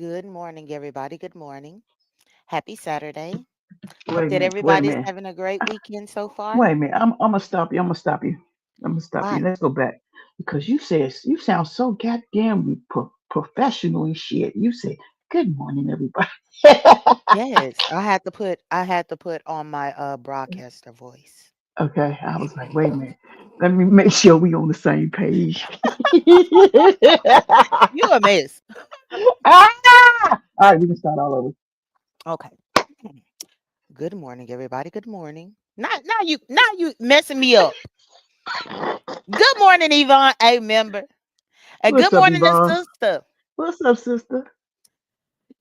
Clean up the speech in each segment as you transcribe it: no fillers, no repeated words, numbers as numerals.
Good morning, everybody. Good morning. Happy Saturday. Wait Hope a that minute. Wait a everybody's minute. having a great weekend so far. Wait a minute. I'm gonna stop you. I'm gonna stop you. I'm gonna stop you. Why? Let's go back because you said you sound so goddamn professional and shit. You said good morning, everybody. Yes, I had to put on my broadcaster voice. Okay, I was like, wait a minute. Let me make sure we on the same page. You a mess. Ah! All right, we can start all over. Okay. Good morning, everybody. Good morning. Now you messing me up. Good morning, Yvonne, a member. And good What's up, morning to Yvonne? sister. What's up, sister?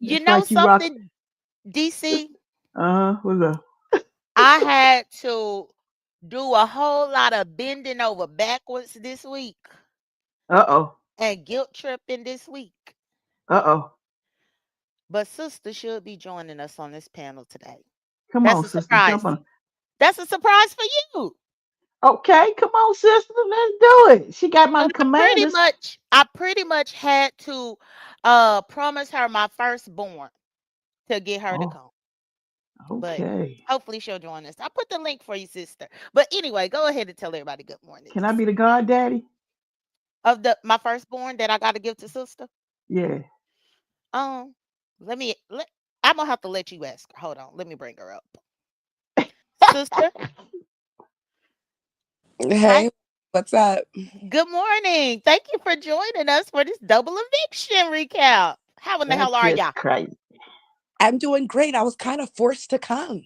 You It's know like you rock. something, DC? What's up? I had to do a whole lot of bending over backwards this week Uh oh. and guilt tripping this week. Uh oh. But sister should be joining us on this panel today. Come That's on, a sister. Jump surprise. on. That's a surprise for you. Okay, come on, sister. Let's do it. She got my So commanders. I pretty much had to promise her my firstborn to get her to Oh, come. But okay. hopefully she'll join us. I put the link for you, sister. But anyway, go ahead and tell everybody good morning, Can I be DC. the goddaddy? Of the my firstborn that I gotta give to sister. Yeah. Um, let me let I'm gonna have to let you ask her. Hold on, let me bring her up. Sister, hi. Hey, what's up? Good morning. Thank you for joining us for this double eviction recap. How in the hell That's are just ya? crazy. I'm doing great. I was kind of forced to come.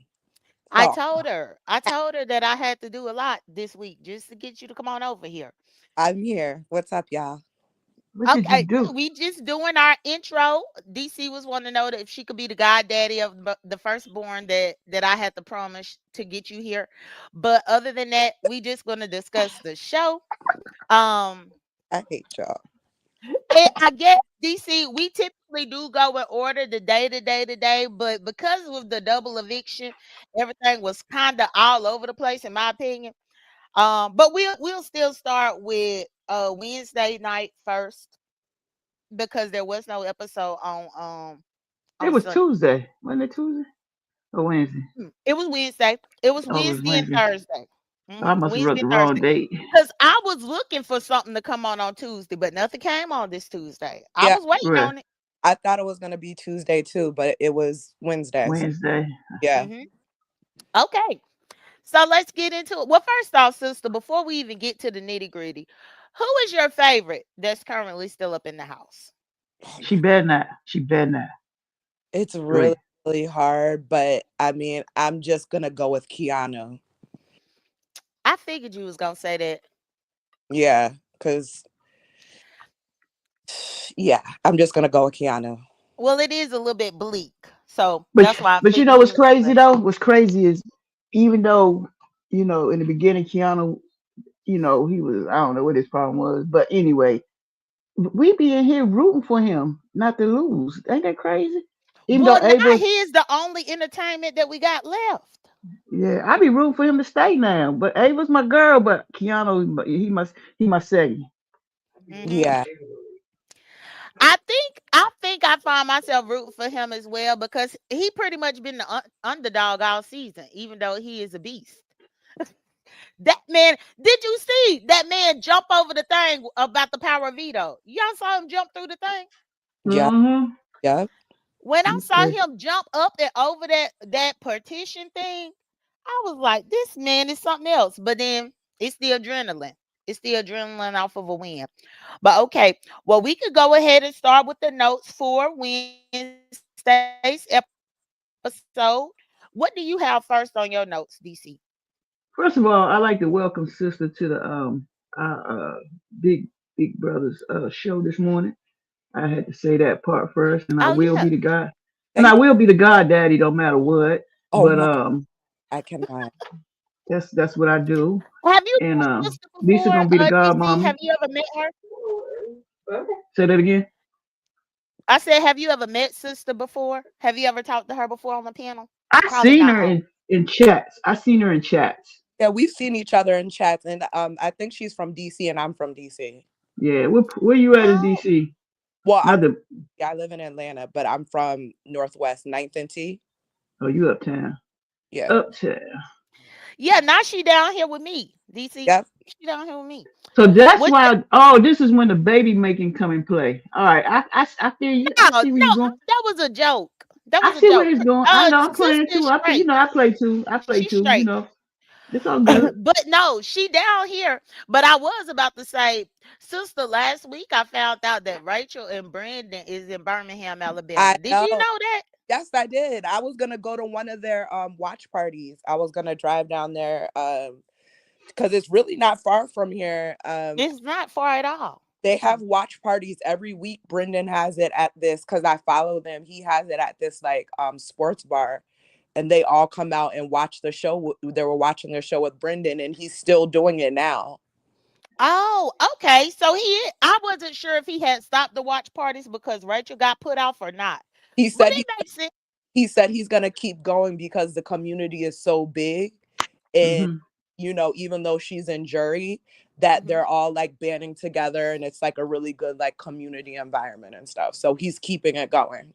I So told her. I told her that I had to do a lot this week just to get you to come on over here. I'm here. What's up, y'all? What did you Okay, do? we just doing our intro. DC was wanting to know that if she could be the goddaddy of the firstborn that I had to promise to get you here. But other than that, we just gonna discuss the show. Um, I hate y'all. and I guess DC, we typically do go in order the day to day to day, but because of the double eviction, everything was kind of all over the place, in my opinion. But we'll still start with Wednesday night first because there was no episode It on was Sunday. Tuesday. Wasn't it Tuesday or Wednesday? It was Wednesday. It was Oh, it was Wednesday and Wednesday. Thursday. I must have Wednesday wrote the and wrong Thursday. date. Because I was looking for something to come on Tuesday, but nothing came on this Tuesday. I Yeah, was waiting Right. on it. I thought it was gonna be Tuesday too, but it was Wednesday. So Wednesday. yeah. hmm Okay. So let's get into it. Well, first off, sister, before we even get to the nitty gritty, who is your favorite that's currently still up in the house? Oh She my, better not. She better not. it's Go ahead. really, really hard, but I mean, I'm just gonna go with Keanu. I figured you was gonna say that. Yeah, because yeah, I'm just gonna go with Keanu. Well, it is a little bit bleak, so But that's why I but you know figured you what's was gonna crazy say that. though? What's crazy is even though in the beginning Keanu, he was, I don't know what his problem was, but anyway, we be in here rooting for him not to lose. Ain't that crazy? Even though Well, now Ava, he is the only entertainment that we got left. yeah, I be rooting for him to stay now. But Ava's my girl, but Keanu, he my second. hmm Yeah, I think I find myself rooting for him as well because he pretty much been the underdog all season, even though he is a beast. That man, did you see that man jump over the thing about the power of veto? Y'all saw him jump through the thing? yeah, Mm-hmm. yeah. When I saw Okay. him jump up and over that partition thing, I was like, this man is something else. But then it's the adrenaline. It's the adrenaline off of a win. But okay, well, we could go ahead and start with the notes for Wednesday's episode. What do you have first on your notes, DC? First of all, I like to welcome sister to the our big brothers show this morning. I had to say that part first, and I Oh will be yeah. the God, and I Thank. will be the God daddy, no matter what. Oh But my, I cannot. that's what I do. Have you And met sister Lisa before, gonna be the God DC? mama. Have you ever met her? Say that again. I said, have you ever met sister before? Have you ever talked to her before on the panel? I Probably seen not, her huh? in chats. I seen her in chats. Yeah, we've seen each other in chats, and I think she's from DC and I'm from DC. Yeah, where you at in Oh, DC? Well, Not the. I live in Atlanta, but I'm from Northwest Ninth and T. Oh, you uptown. Yeah. Uptown. Yeah, now she down here with me, DC. Yep. She down here with me. So that's What? why. Oh, this is when the baby making come in play. All right, I feel you. I No, see where no, you going. that was a joke. That I was a see where joke. he's going. I know I'm Sister playing is too. straight. I play too. I play She's too. You straight. know, it's all good. But no, she down here. But I was about to say, sister, last week I found out that Rachel and Brandon is in Birmingham, I Alabama. Did you know. know that? Yes, I did. I was gonna go to one of their watch parties. I was gonna drive down there because it's really not far from here. It's not far at all. They have watch parties every week. Brendan has it at this because I follow them. He has it at this like sports bar, and they all come out and watch the show. They were watching the show with Brendan, and he's still doing it now. Oh, okay. So I wasn't sure if he had stopped the watch parties because Rachel got put off or not. He But said it makes sense. he said he's gonna keep going because the community is so big, and Hmm. even though she's in jury, that Mhm. they're all like banding together, and it's like a really good like community environment and stuff. So he's keeping it going.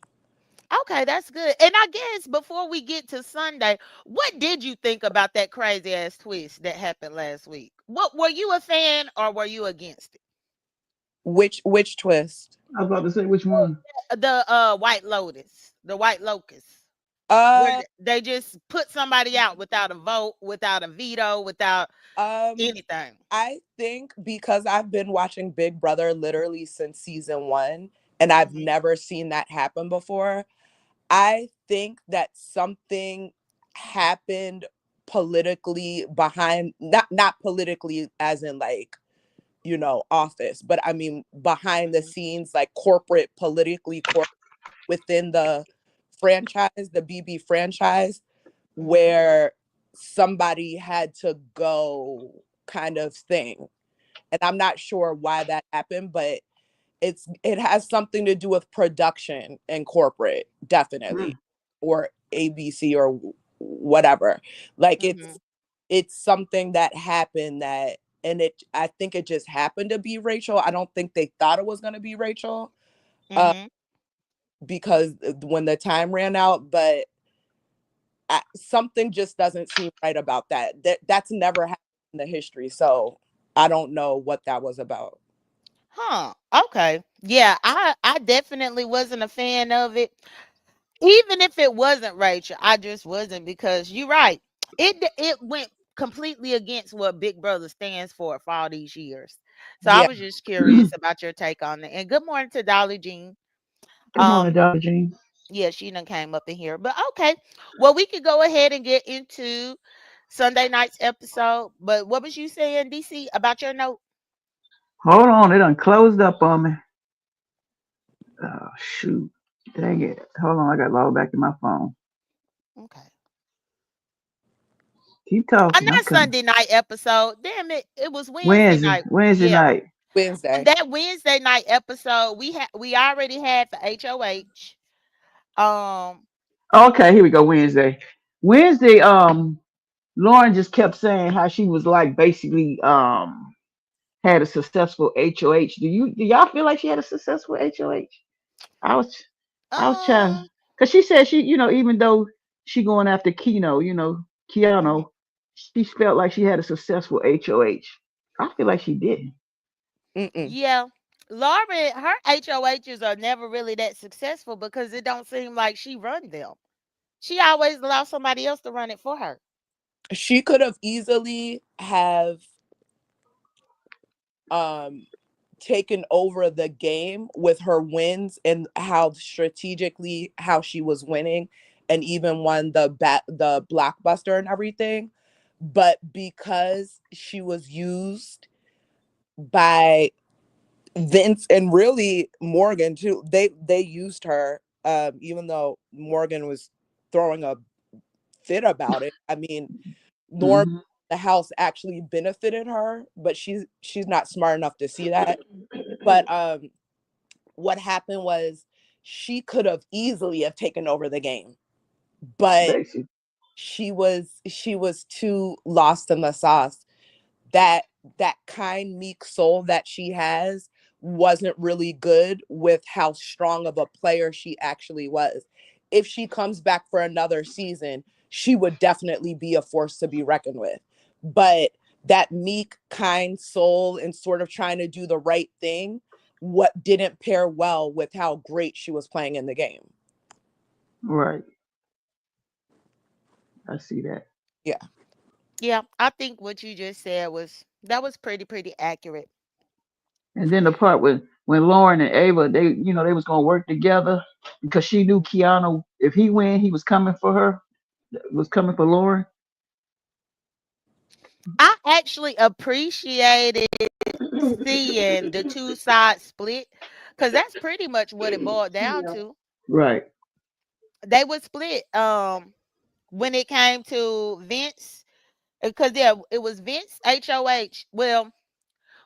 Okay, that's good. And I guess before we get to Sunday, what did you think about that crazy ass twist that happened last week? What were you a fan or were you against it? Which twist? I was about to say which one. The White Lotus, the White Locust, where Uh they just put somebody out without a vote, without a veto, without um anything. I think because I've been watching Big Brother literally since season 1, and I've Hmm. never seen that happen before. I think that something happened politically behind, not politically as in like, office, but I mean behind the Hmm. scenes, like within the franchise, the BB franchise, Hmm. where somebody had to go kind of thing. And I'm not sure why that happened, but it has something to do with production and corporate, definitely, Mm. or ABC or whatever. Like Hmm. it's something that happened that, and I think it just happened to be Rachel. I don't think they thought it was going to be Rachel, uh Hmm. because when the time ran out, but something just doesn't seem right about that's never happened in the history, so I don't know what that was about. Huh. Okay. Yeah, I definitely wasn't a fan of it. Even if it wasn't Rachel, I just wasn't because you're right. It went completely against what Big Brother stands for all these years. So I Yeah. was just curious about your take on it. And good morning to Dolly Jean. Good morning, Um, Dr. Jean. yeah, she done came up in here. But okay. Well, we could go ahead and get into Sunday night's episode. But what was you saying, DC, about your note? Hold on, it done closed up on me. Oh shoot. Dang it. Hold on, I got logged back in my phone. Okay. Keep I'm talking, I'm not coming. Sunday night episode. Damn it. It was Wednesday Wednesday. night. Wednesday Yeah. night. On Wednesday. that Wednesday night episode, we already had the HOH. Um, Okay, here we go. Wednesday. Wednesday, Lauren just kept saying how she was like basically had a successful HOH. Do y'all feel like she had a successful HOH? I was I was trying um, because she said she, even though she going after Keno, mhm. Keanu, she felt like she had a successful HOH. I feel like she didn't. Mm-mm. Yeah. Lauren, her HOHs are never really that successful because it don't seem like she run them. She always allows somebody else to run it for her. She could have easily have um taken over the game with her wins and how strategically how she was winning, and even won the blockbuster and everything. But because she was used by Vince and really Morgan too, they used her, even though Morgan was throwing a fit about it. I mean, Norm Hmm. the house actually benefited her, but she's not smart enough to see that. But what happened was she could have easily have taken over the game, but Basically. she was too lost in the sauce. That that kind meek soul that she has wasn't really good with how strong of a player she actually was. If she comes back for another season, she would definitely be a force to be reckoned with. But that meek, kind soul and sort of trying to do the right thing, what didn't pair well with how great she was playing in the game. Right. I see that. Yeah. Yeah, I think what you just said was that was pretty accurate. And then the part when Lauren and Ava, they was gonna work together because she knew Keanu, if he win, he was coming for her, was coming for Lauren. I actually appreciated seeing the two sides split because that's pretty much what it boiled down to. Right. They would split when it came to Vince because yeah, it was Vince HOH. Well,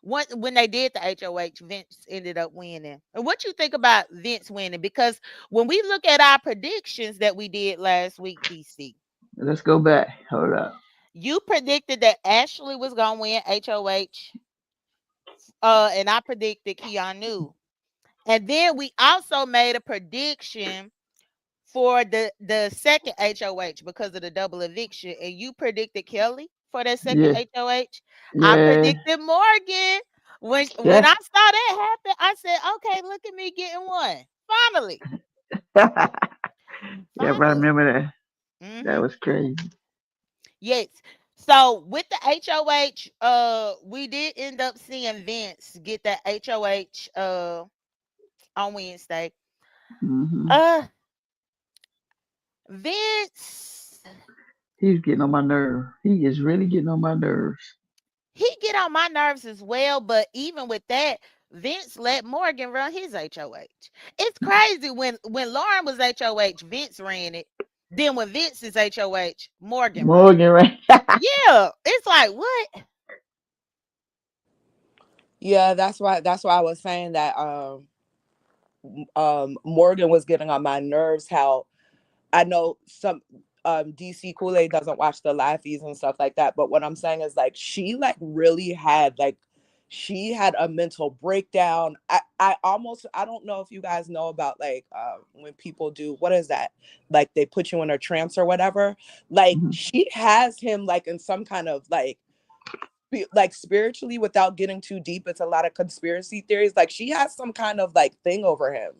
when they did the HOH, Vince ended up winning. And what you think about Vince winning? Because when we look at our predictions that we did last week, DC, Let's go back. Hold up. you predicted that Ashley was gonna win HOH, and I predicted Keanu. And then we also made a prediction for the second HOH because of the double eviction, and you predicted Kelly for that second Yeah. HOH. I Yeah. predicted Morgan. When Yeah. I saw that happen, I said, "Okay, look at me getting one. Finally, Yeah, I finally." remember that. That Hmm. was crazy. Yes. So with the HOH, we did end up seeing Vince get that HOH on Wednesday. Hmm. Uh, Vince. He's getting on my nerve. He is really getting on my nerves. He get on my nerves as well, but even with that, Vince let Morgan run his HOH. It's crazy when Lauren was HOH, Vince ran it. Then when Vince is HOH, Morgan run it. Morgan, right? Yeah, it's like what? Yeah, that's why I was saying that Morgan was getting on my nerves. How I know some DC Kool-Aid doesn't watch the live feeds and stuff like that, but what I'm saying is like she like really had like she had a mental breakdown. I almost I don't know if you guys know about like when people do what is that? Like they put you in a trance or whatever. Like Mhm. she has him like in some kind of like spiritually without getting too deep it's a lot of conspiracy theories like she has some kind of like thing over him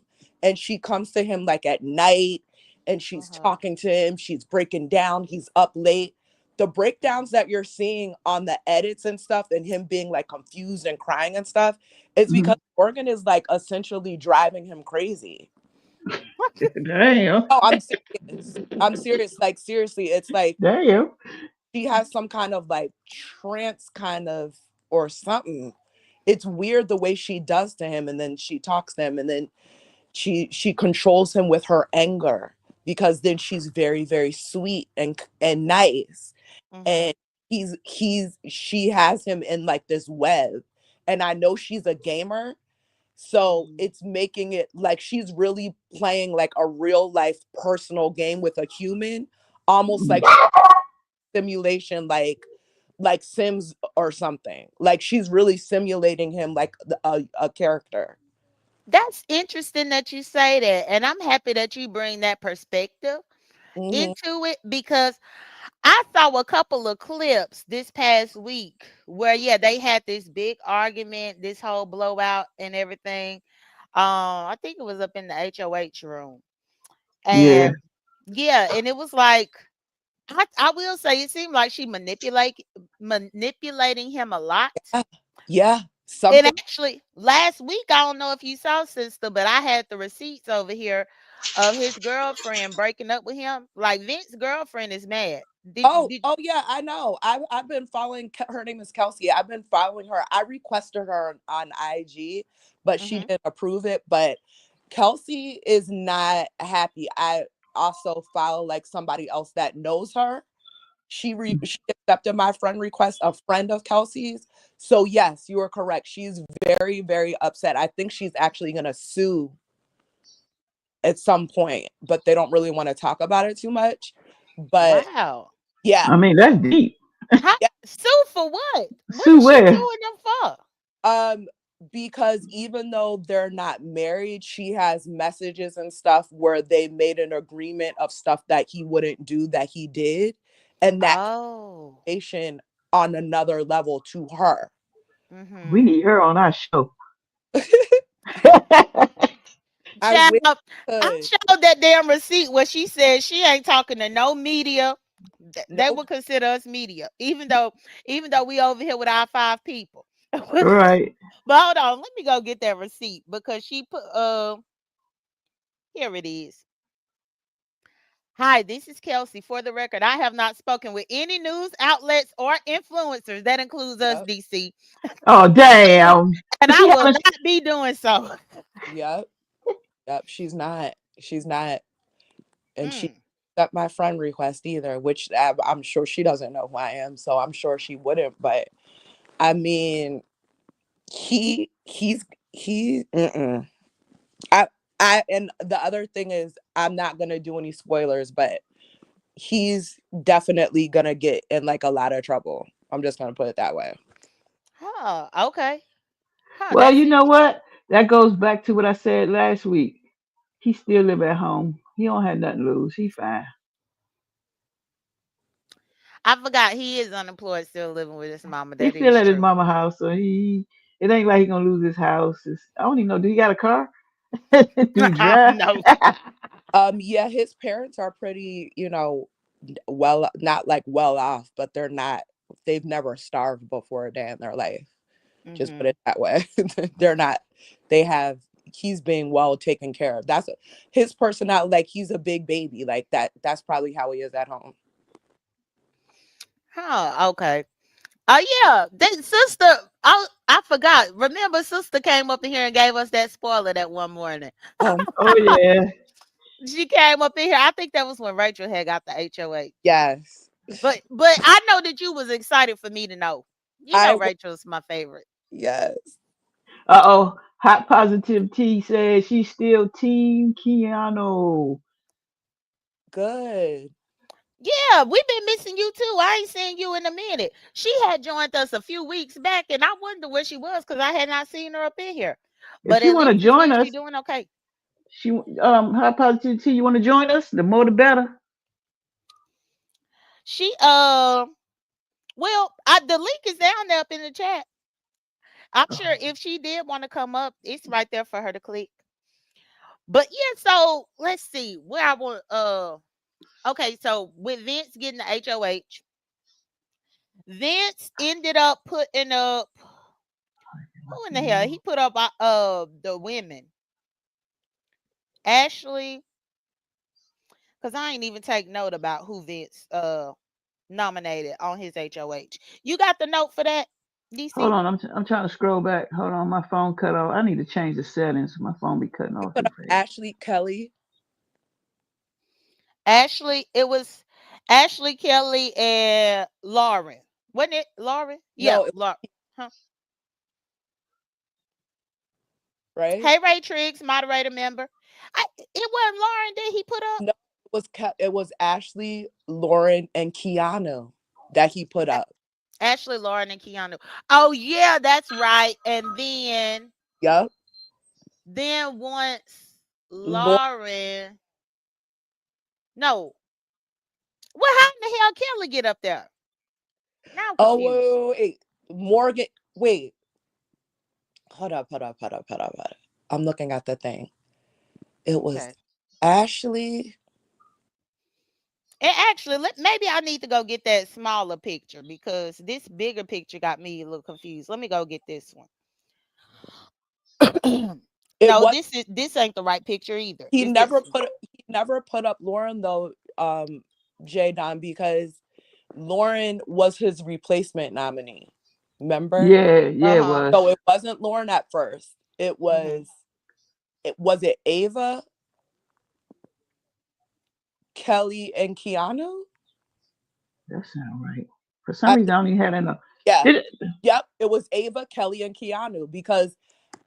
and she comes to him like at night and she's Uh-huh. talking to him she's breaking down he's up late the breakdowns that you're seeing on the edits and stuff and him being like confused and crying and stuff is because Mhm. Morgan is like essentially driving him crazy. Damn. Oh, I'm serious like seriously it's like Damn. she has some kind of like trance kind of or something. It's weird the way she does to him and then she talks to him and then she controls him with her anger because then she's very sweet and nice Mm-hmm. and she has him in like this web and I know she's a gamer so Mm-hmm. it's making it like she's really playing like a real life personal game with a human almost like simulation like Sims or something. Like she's really simulating him like a character. That's interesting that you say that, and I'm happy that you bring that perspective Hmm. into it because I saw a couple of clips this past week where yeah, they had this big argument, this whole blowout and everything. I think it was up in the HOH room. Yeah. And yeah, and it was like I will say it seemed like she manipulating him a lot. Yeah, yeah, And something. actually, last week, I don't know if you saw, sister, but I had the receipts over here of his girlfriend breaking up with him. Like Vince's girlfriend is mad. Did Oh yeah, I know. I've been following. Her name is Kelsey. I've been following her. I requested her on IG, but she mm-hmm, didn't approve it. But Kelsey is not happy. I also follow like somebody else that knows her. She accepted my friend request, a friend of Kelsey's. So yes, you are correct. She's very upset. I think she's actually gonna sue at some point, but they don't really want to talk about it too much. But wow. yeah, I mean, that's deep. How yeah. sue for what? What Sue is she where? suing them for? Um, because even though they're not married, she has messages and stuff where they made an agreement of stuff that he wouldn't do that he did. And that Oh. communication on another level to her. We Mm-hmm. need her on our show. I Child, wish I I could. showed that damn receipt where she said she ain't talking to no media. They Nope. would consider us media, even though we over here with our 5 people. But Right. hold on, let me go get that receipt because she put here it is. Hi, this is Kelsey. For the record, I have not spoken with any news outlets or influencers. That includes us, Yep. DC, Oh damn. and I She will having. not be doing so. Yep. Yep. She's not. She's not. And she Mm. got my friend request either, which I'm sure she doesn't know who I am, so I'm sure she wouldn't. But I mean, he mm-mm. I and the other thing is I'm not gonna do any spoilers, but he's definitely gonna get in like a lot of trouble. I'm just gonna put it that way. Oh, okay. Huh, Well, that's you know interesting. what? That goes back to what I said last week. He still live at home. He don't have nothing to lose. He fine. I forgot he is unemployed, still living with his mama. He That still is at his true. mama house, so he. It ain't like he gonna lose his house. I don't even know. Do he got a car? Do he drive? No. Yeah, his parents are pretty, well, not like well off, but they've never starved before a day in their life. Just put Hmm. it that way. They're not, they have, he's being well taken care of. That's his personality. Like he's a big baby like that. That's probably how he is at home. Huh, okay. Oh yeah, that sister. I forgot. Remember, sister came up in here and gave us that spoiler that one morning. Um, Oh yeah. She came up in here. I think that was when Rachel had got the HOH. yes. But I know that you was excited for me to know. You I know, was, Rachel's my favorite. yes. Oh. Hot positive T says she's still team Keanu. Good. Yeah, we've been missing you too. I ain't seen you in a minute. She had joined us a few weeks back, and I wondered where she was because I had not seen her up in here. If But she at want to least it join seems she's us, doing okay. she hot positive T. You want to join us? The more the better. She well, the link is down there up in the chat. I'm sure if she did want to come up, it's right there for her to click. But yeah, so let's see where I want. Okay, so with Vince getting the HOH, Vince ended up putting up who in the hell? He put up the women. Ashley, because I ain't even take note about who Vince nominated on his HOH. You got the note for that, Hold DC? on, I'm trying to scroll back. Hold on, my phone cut off. I need to change the settings. My phone be cutting He off put too up fast. Ashley Kelly. Ashley, it was Ashley Kelly and Lauren. Wasn't it Lauren? Yeah, No, Lauren. Huh. right? Hey Ray Triggs, moderator member. It wasn't Lauren that he put up. No, it was Ashley, Lauren, and Keanu that he put up. Ashley, Lauren, and Keanu. Oh yeah, that's right. And Yep. then once Lauren. Lauren, no, well, how in the hell Kelly get up there? Now I'm Oh, confused. wait. Morgan. Wait. Hold up. I'm looking at the thing. It was Okay. Ashley. And actually, maybe I need to go get that smaller picture because this bigger picture got me a little confused. Let me go get this one. It No, was this ain't the right picture either. he It's never this one. put he never put up Lauren though, J Don, because Lauren was his replacement nominee. Remember? Yeah, Uh yeah, it huh. was. So it wasn't Lauren at first. Hmm. It Ava, Kelly, and Keanu? That sound right. For some I reason, think I only had enough. yeah. Did it? Yep. It was Ava, Kelly, and Keanu because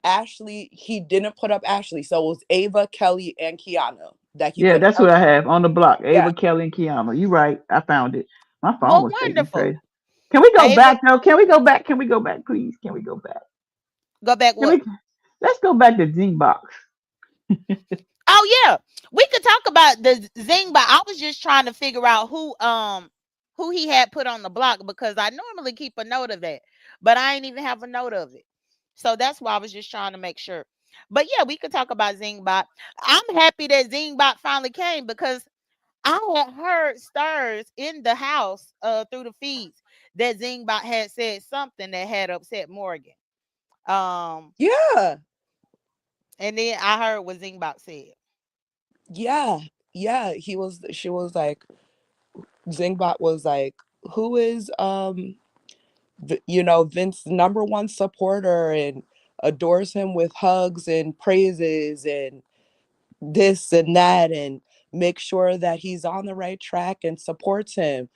Ashley, he didn't put up Ashley. So it was Ava, Kelly, and Keanu that he Yeah, put that's up. what I have on the block. Yeah. Ava, Kelly, and Kiana. You right. I found it. My phone Well, was taking me wonderful. crazy. Can we go Ava, back though? Can we go back? Can we go back, please? Can we go back? Go back Can what? we? Let's go back to Zing Box. Oh yeah, we could talk about the Zing, but I was just trying to figure out who he had put on the block because I normally keep a note of that, but I ain't even have a note of it. So that's why I was just trying to make sure. But yeah, we could talk about Zingbot. I'm happy that Zingbot finally came because I had heard stirs in the house through the feeds that Zingbot had said something that had upset Morgan. Um, Yeah, and then I heard what Zingbot said. yeah, yeah. She was like, Zingbot was like, who is you know, Vince's number one supporter and adores him with hugs and praises and this and that, and make sure that he's on the right track and supports him.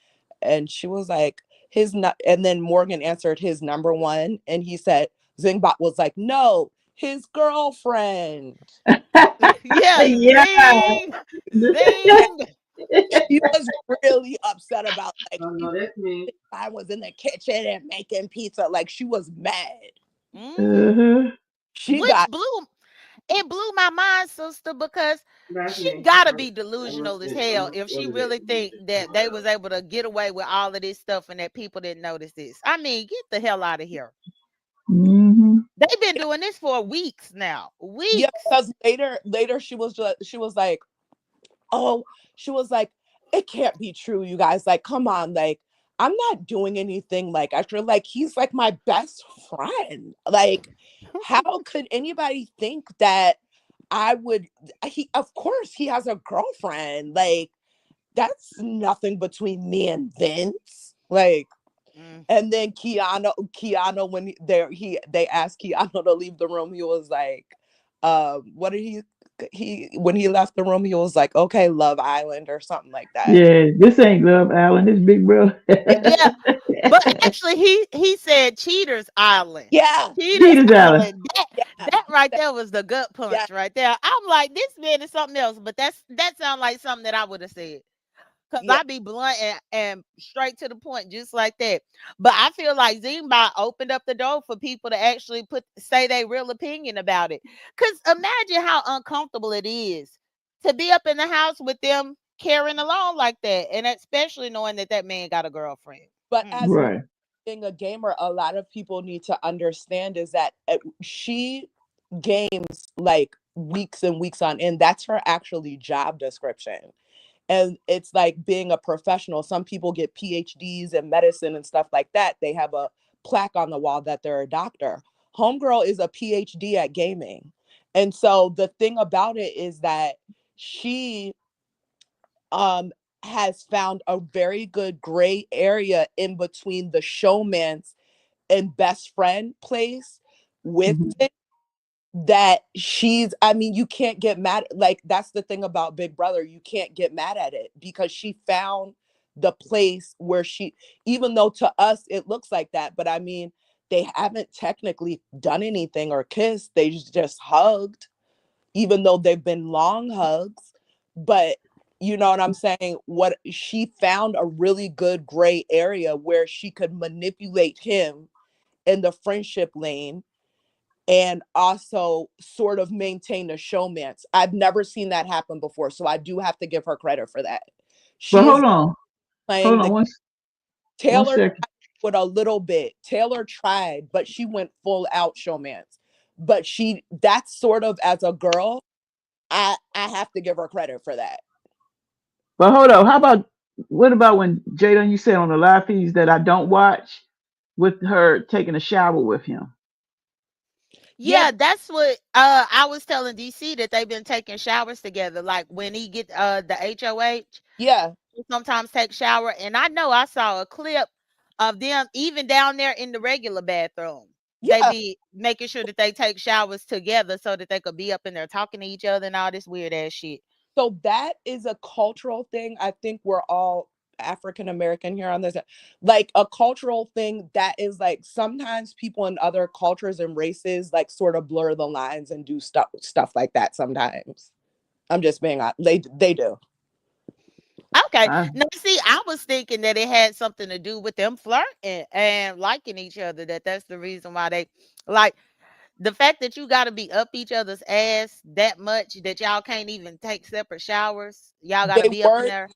And she was like, his not, and then Morgan answered his number one, and he said, Zingbot was like, no, his girlfriend. Yeah, Yeah. zing, zing. He was really upset about, like, Oh no, that's me. I was in the kitchen and making pizza. Like, she was mad. Hmm. Uh-huh. She Which got, blew my mind, sister, because That's she me. gotta I, be I'm gonna delusional as sit. I'm hell gonna if she go to bed. really think that they was able to get away with all of this stuff and that people didn't notice this. I mean, get the hell out of here. Mm-hmm. They've been doing this for weeks now. yeah, Weeks. because later she was like, oh, she was like, it can't be true, you guys. Like, come on, like, I'm not doing anything like extra. Like, he's like my best friend. Like, how could anybody think that I would? He, of course, he has a girlfriend. Like, that's nothing between me and Vince. Like, Mm. and then Keanu, when they asked Keanu to leave the room, he was like, what did he when he left the room, he was like, okay, Love Island or something like that. Yeah, this ain't Love Island. This Big Bro. Yeah, Yeah, but actually he said Cheaters Island. yeah, Cheaters Peter's Island. Island. That yeah, that right there was the gut yeah, punch right there. I'm like, this man is something else, but that sounds like something that I would have said. Cause yeah. I be blunt and straight to the point, just like that. But I feel like Zimba opened up the door for people to actually say their real opinion about it. Cause imagine how uncomfortable it is to be up in the house with them carrying along like that, and especially knowing that that man got a girlfriend. But Mm. as Right. being a gamer, a lot of people need to understand is that she games like weeks and weeks on end. That's her actually job description. And it's like being a professional. Some people get PhDs in medicine and stuff like that. They have a plaque on the wall that they're a doctor. Homegirl is a PhD at gaming. And so the thing about it is that she um has found a very good gray area in between the showman's and best friend place with Mm-hmm. it, that she's, I mean, you can't get mad. Like, that's the thing about Big Brother, you can't get mad at it because she found the place where she, even though to us it looks like that, but I mean, they haven't technically done anything or kissed, they just hugged, even though they've been long hugs. But you know what I'm saying, what she found a really good gray area where she could manipulate him in the friendship lane and also sort of maintain a showmance. I've never seen that happen before, so I do have to give her credit for that. But She is hold playing on the one Taylor second. tried with a little bit. Taylor tried, but she went full out showmance. But she, that's sort of, as a girl, I have to give her credit for that. But hold on. How about what about when Jada you said on the live feeds that I don't watch with her taking a shower with him? Yeah, Yeah, that's what I was telling DC that they've been taking showers together. Like when he get the HOH, yeah, he sometimes take shower. And I know I saw a clip of them even down there in the regular bathroom. They yeah. be making sure that they take showers together so that they could be up in there talking to each other and all this weird ass shit. So that is a cultural thing. I think we're all African American here on this. Like, a cultural thing that is like, sometimes people in other cultures and races like sort of blur the lines and do stuff like that sometimes. I'm just being honest. They do. Okay. I, Now, see, I was thinking that it had something to do with them flirting and liking each other. That's the reason why they like The fact that you got to be up each other's ass that much that y'all can't even take separate showers. Y'all got to They be up in were there.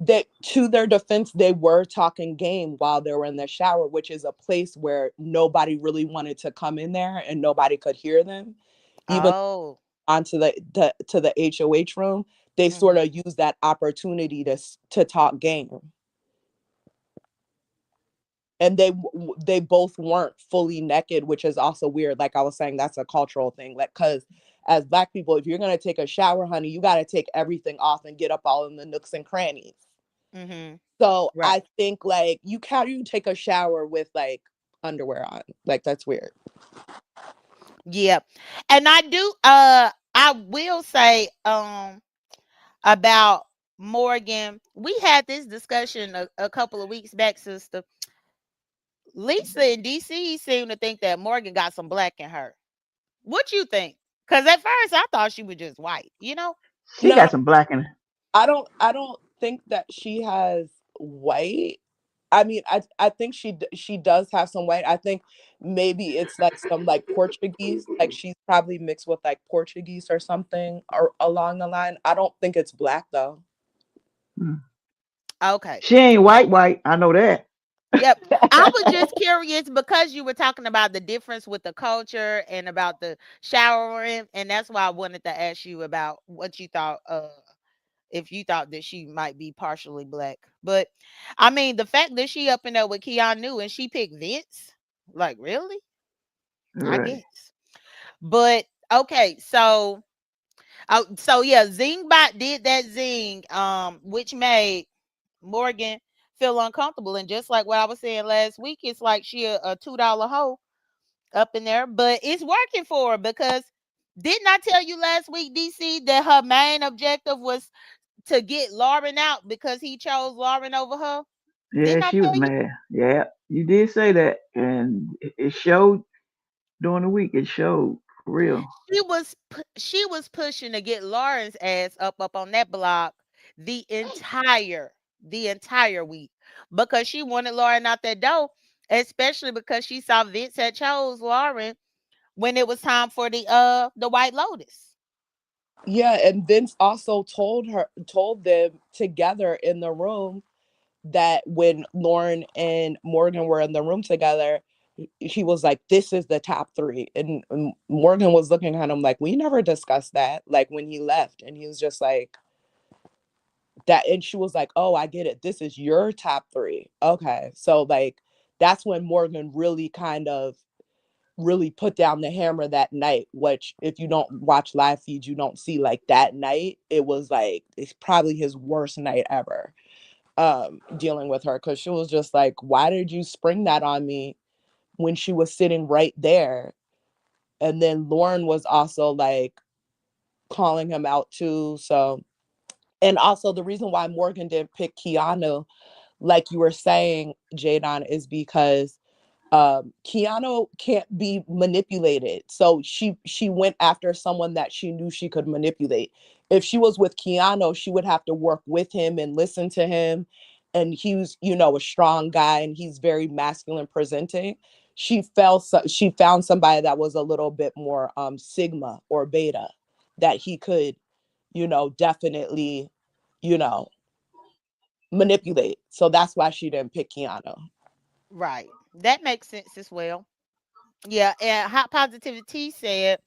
they to their defense, they were talking game while they were in the shower, which is a place where nobody really wanted to come in there and nobody could hear them. Even Oh. onto the to the HOH room, they sort Mhm. of used that opportunity to talk game. And they both weren't fully naked, which is also weird. Like I was saying, that's a cultural thing. Like, because as Black people, if you're gonna take a shower, honey, you got to take everything off and get up all in the nooks and crannies. Mhm. So Right. I think like you take a shower with like underwear on, like that's weird. Yeah. And I will say about Morgan. We had this discussion a couple of weeks back, sister. Lisa in DC seemed to think that Morgan got some black in her. What you think? Because at first I thought she was just white, you know? She No, got some black in her. I don't think that she has white. I mean, I think she does have some white. I think maybe it's like some like Portuguese, like she's probably mixed with like Portuguese or something or along the line. I don't think it's black though. Mm. Okay. She ain't white white. I know that. Yep. I was just curious because you were talking about the difference with the culture and about the showering, and that's why I wanted to ask you about what you thought, if you thought that she might be partially black. But I mean, the fact that she up in there with Keanu and she picked Vince, like really? I Right. guess. But okay, so yeah, Zingbot did that zing, which made Morgan feel uncomfortable. And just like what I was saying last week, it's like she a $2 hoe up in there, but it's working for her because didn't I tell you last week, DC, that her main objective was to get Lauren out because he chose Lauren over her? Yeah, Didn't I she was tell you? mad. Yeah, you did say that, and it showed during the week. It showed for real. She was pushing to get Lauren's ass up on that block the entire week because she wanted Lauren out that door, especially because she saw Vince had chose Lauren when it was time for the White Lotus. Yeah, and Vince also told them together in the room that when Lauren and Morgan were in the room together, he was like, "This is the top three." And Morgan was looking at him like, "We never discussed that." Like when he left, and he was just like that, and she was like, "Oh, I get it. This is your top three." Okay, so like that's when Morgan really kind of really put down the hammer that night, which if you don't watch live feeds you don't see. Like that night it was like it's probably his worst night ever, dealing with her, because she was just like, why did you spring that on me when she was sitting right there? And then Lauren was also like calling him out too. So, and also the reason why Morgan didn't pick Keanu, like you were saying, Jadon, is because Keanu can't be manipulated. So she went after someone that she knew she could manipulate. If she was with Keanu, she would have to work with him and listen to him. And he was, a strong guy and he's very masculine presenting. She found somebody that was a little bit more sigma or beta that he could, definitely, you know, manipulate. So that's why she didn't pick Keanu. Right. That makes sense as well. Yeah, and Hot Positivity said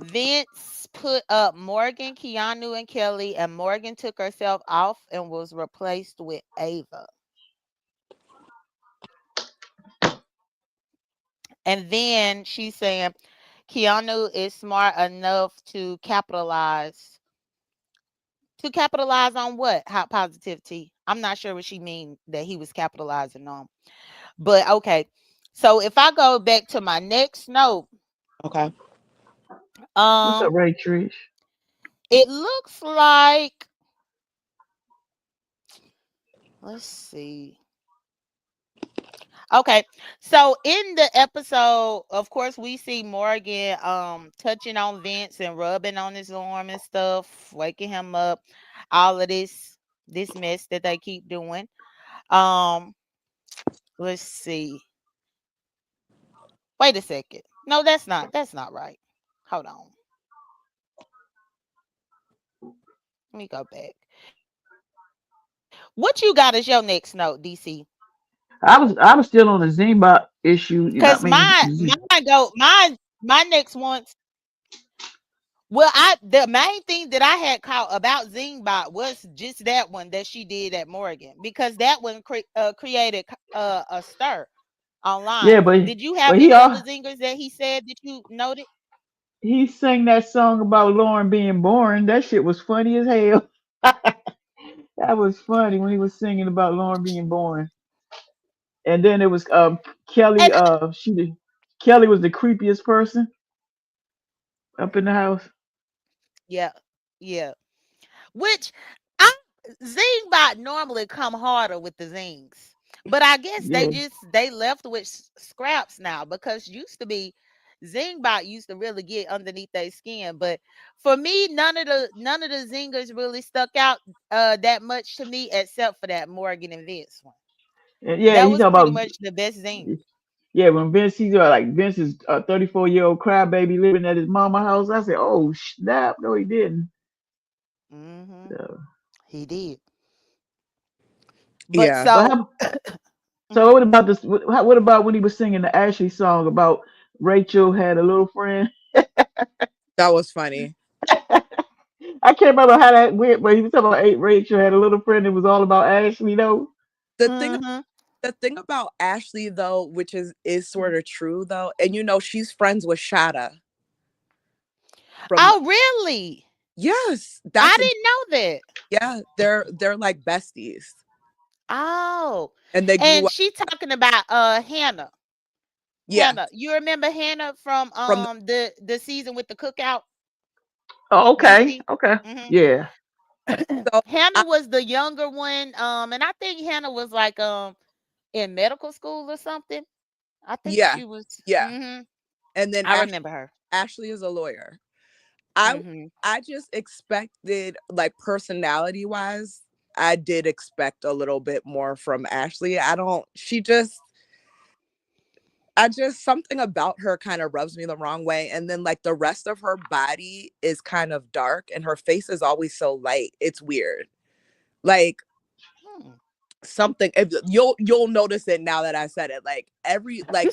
Vince put up Morgan, Keanu, and Kelly, and Morgan took herself off and was replaced with Ava. And then she's saying Keanu is smart enough to capitalize on what? Hot positivity. I'm not sure what she mean that he was capitalizing on. But okay. So if I go back to my next note, Okay. What's up, um, Ray Trish? it looks like, let's see. Okay. So in the episode, of course, we see Morgan touching on Vince and rubbing on his arm and stuff, waking him up, all of this mess that they keep doing. Um, let's see. Wait a second. No, that's not right. Hold on. Let me go back. What you got as your next note, DC? I was still on the Zimbot issue. Cause I mean, my next ones. Well, the main thing that I had caught about Zingbot was just that one that she did at Morgan, because that one created a stir online. yeah, but Did you have but he any other all zingers that he said that you noted? he sang that song about Lauren being born. That shit was funny as hell. That was funny when he was singing about Lauren being born. And then it was Kelly. And Kelly was the creepiest person up in the house. yeah, yeah. Which I Zingbot normally come harder with the zings. But I guess Yeah, they left with scraps now, because used to be Zingbot used to really get underneath their skin. But for me, none of the zingers really stuck out that much to me, except for that Morgan and Vince one. and yeah, That he was talking pretty about much the best zing. yeah when Vince he's like Vince is a 34-year-old crybaby living at his mama house. I said, oh snap, no he didn't. Hmm. So, He did. But Yeah, but so how, so mhm. what about this? What about when he was singing the Ashley song about Rachel had a little friend? that was funny. I can't remember how that went, but he was talking about Rachel had a little friend. It was all about Ashley, though. The thing Mhm. the thing about Ashley though, which is sort of true though, and she's friends with Shada from Oh, really? yes, I that's a didn't know that. yeah, they're like besties. Oh, And they grew and up she talking about Hannah. yeah, You remember Hannah from from the season with the cookout, Oh, okay, DC? okay, Hmm. yeah. so Hannah I, was the younger one, and I think Hannah was like in medical school or something. I think yeah, she was. yeah. Hmm. And then I remember her. Ashley is a lawyer. I Hmm. I just expected like personality wise, I did expect a little bit more from Ashley. I don't she just I just something about her kind of rubs me the wrong way. And then like the rest of her body is kind of dark and her face is always so light. It's weird. Like Hmm. something if you'll notice it now that I said it. Like every like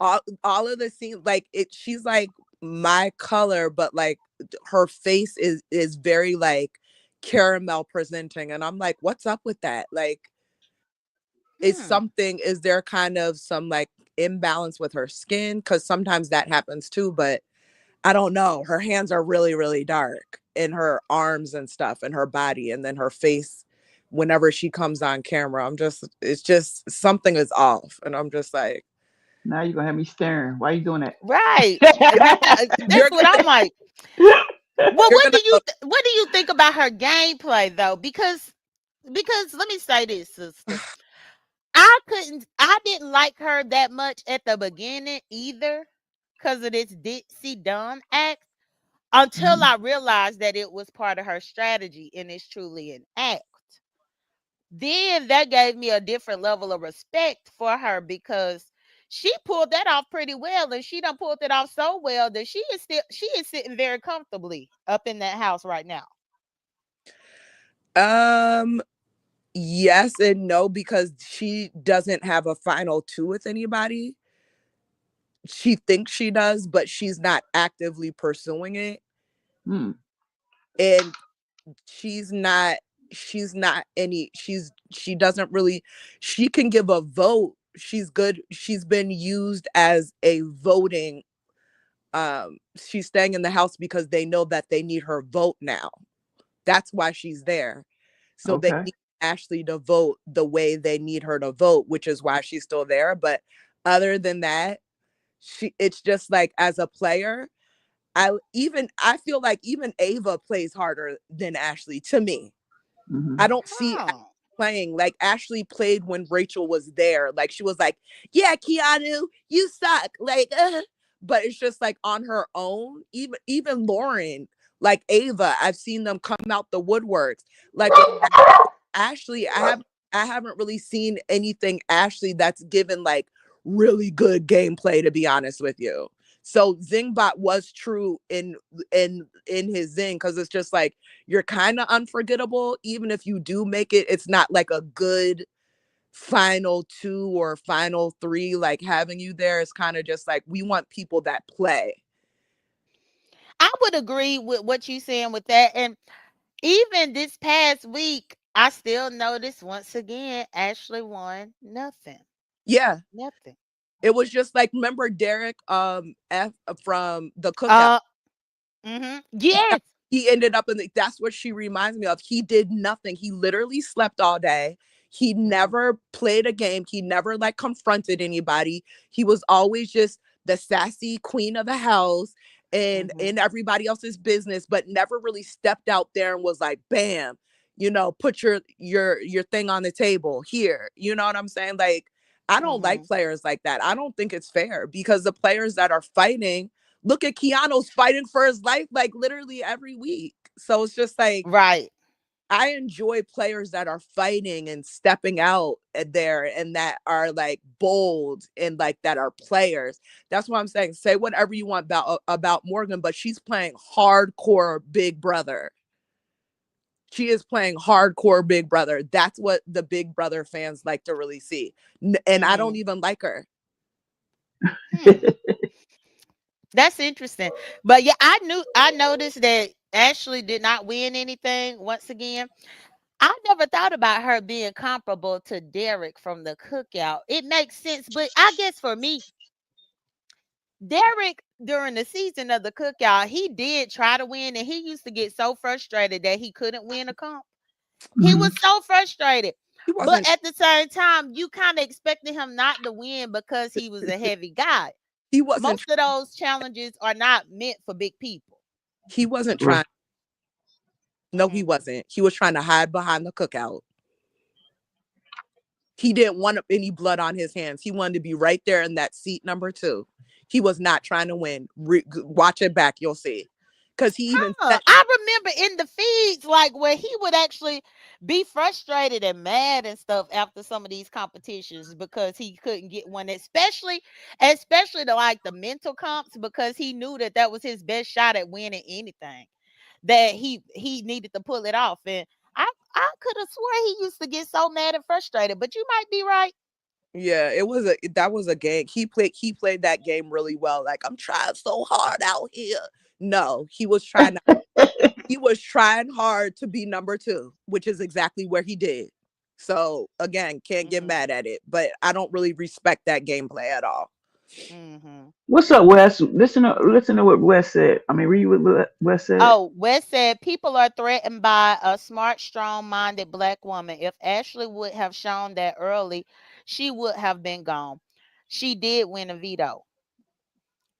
all of the scenes like it she's like my color, but like her face is very like caramel presenting. And I'm like, what's up with that? Like Hmm. is there kind of some like imbalance with her skin? Because sometimes that happens too, but I don't know. Her hands are really, really dark in her arms and stuff and her body. And then her face, whenever she comes on camera, it's just something is off. And I'm just like, Now you're gonna have me staring. Why you doing Right. you're That's what gonna, I'm like. Well, you're gonna, what do you think about her gameplay though? Because let me say this, sister. I didn't like her that much at the beginning either, because of this Dixie Dunn act, until Mhm. I realized that it was part of her strategy and it's truly an act. Then that gave me a different level of respect for her, because she pulled that off pretty well, and she done pulled it off so well that she is sitting very comfortably up in that house right now. um, yes and no, because she doesn't have a final two with anybody. She thinks she does, but she's not actively pursuing it. Hmm. And she's not she doesn't really she can give a vote. She's good. She's been used as a voting she's staying in the house because they know that they need her vote now. That's why she's there. So they Okay. need Ashley to vote the way they need her to vote, which is why she's still there. But other than that, it's just like as a player, I feel like even Ava plays harder than Ashley to me. I Hmm. don't see Ashley Oh. playing like Ashley played when Rachel was there. Like she was like, "Yeah, Keanu, you suck." Like, but it's just like on her own. Even Lauren, like Ava, I've seen them come out the woodworks. Like with Ashley, I haven't really seen anything Ashley that's given like really good gameplay. To be honest with you, So Zingbot was true in his zing, because it's just like you're kind of unforgettable. Even if you do make it, it's not like a good final two or final three. Like having you there is kind of just like we want people that play. I would agree with what you saying with that. And even this past week, I still noticed once again Ashley won nothing. Yeah, Nothing. it was just like remember Derek F from the cookout. Uh yes. He ended up in that's what she reminds me of. He did nothing. He literally slept all day. He Mm-hmm. never played a game. He never like confronted anybody. He was always just the sassy queen of the house and Mm-hmm. in everybody else's business, but never really stepped out there and was like, bam, put your thing on the table here. You know what I'm saying? Like, I don't like Mm-hmm. players like that. I don't think it's fair because the players that are fighting, look at Keanu's fighting for his life like literally every week. So it's just like Right. I enjoy players that are fighting and stepping out there and that are like bold and like that are players. That's what I'm saying. Say whatever you want about Morgan, but she's playing hardcore Big Brother. She is playing hardcore Big Brother. That's what the Big Brother fans like to really see. And I don't Mm-hmm. even like her. Hmm. That's interesting. But yeah, I noticed that Ashley did not win anything once again. I never thought about her being comparable to Derek from the cookout. It makes sense, but I guess for me, Derek during the season of the cookout, he did try to win and he used to get so frustrated that he couldn't win a comp. He Mhm. was so frustrated. He But wasn't at the same time, you kind of expected him not to win because he was a heavy guy. he wasn't Most of those challenges are not meant for big people. he wasn't Right. trying. No, he Hmm. wasn't. He was trying to hide behind the cookout. He didn't want any blood on his hands. He wanted to be right there in that seat number two. He was not trying to win. Watch it back, you'll see. Because he even Huh. said, I remember in the feeds, like where he would actually be frustrated and mad and stuff after some of these competitions because he couldn't get one, especially the like the mental comps because he knew that that was his best shot at winning anything that he needed to pull it off. And I could have swore he used to get so mad and frustrated, but you might be right. yeah, that was a game. He played that game really well. Like, I'm trying so hard out here. No, he was trying hard to be number two, which is exactly where he did. So again, can't get Hmm. mad at it. But I don't really respect that gameplay at all. Hmm. What's up, Wes? Listen to what Wes said. I mean, read what Wes said. Oh, West said people are threatened by a smart, strong minded black woman. If Ashley would have shown that early, she would have been gone. She did win a veto.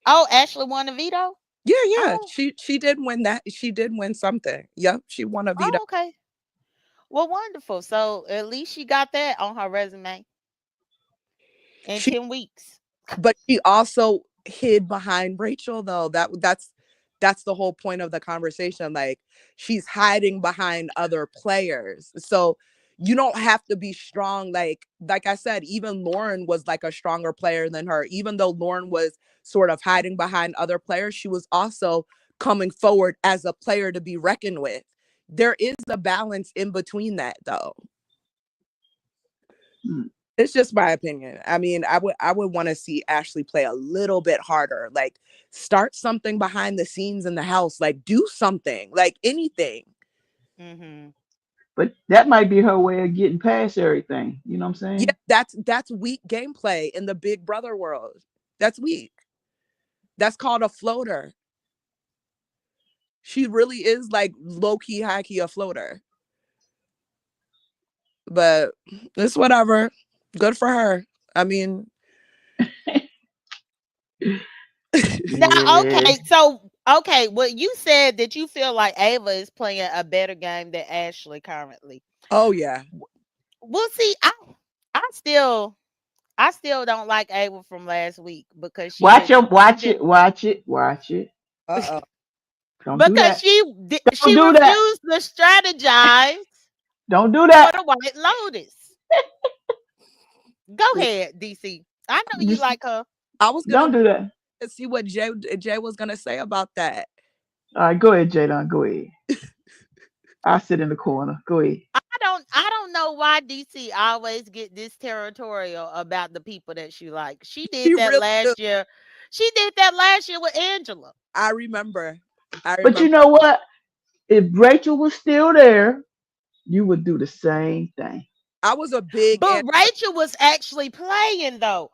Oh, Ashley won a veto? Yeah, yeah. Oh, She did win that. She did win something. Yep, she won a veto. oh, okay. Well, wonderful. So at least she got that on her resume in She 10 weeks. but she also hid behind Rachel though. That's the whole point of the conversation. Like she's hiding behind other players. So you don't have to be strong. Like I said, even Lauren was like a stronger player than her. Even though Lauren was sort of hiding behind other players, she was also coming forward as a player to be reckoned with. There is a balance in between that though. Hmm. It's just my opinion. I mean, I would want to see Ashley play a little bit harder. Like start something behind the scenes in the house. Like do something. Like anything. Mm-hmm. But that might be her way of getting past everything. You know what I'm Yeah, saying? that's weak gameplay in the Big Brother world. That's weak. That's called a floater. She really is like low key, high key a floater. But it's whatever. Good for her. I mean, Now, Yeah. okay, so okay, well, you said that you feel like Ava is playing a better game than Ashley currently. oh yeah. We'll see. I still don't like Ava from last week because she Watch didn't it. she Watch did it. Watch it. Watch it. Uh-oh. Don't do because that. she Don't do that. refused to strategize Don't do for that. the White Lotus. Go ahead, DC. I know you Just like her. I was gonna don't do that. to see what Jay was gonna say about that. All right, go ahead, Jadon. Go ahead. I'll sit in the corner. Go ahead. I don't know why DC always get this territorial about the people that she likes. She He did that really do. last year. She did that last year with Angela. I remember. I But you remember. know what? If Rachel was still there, you would do the same thing. I was a big But Angela. Rachel was actually playing though,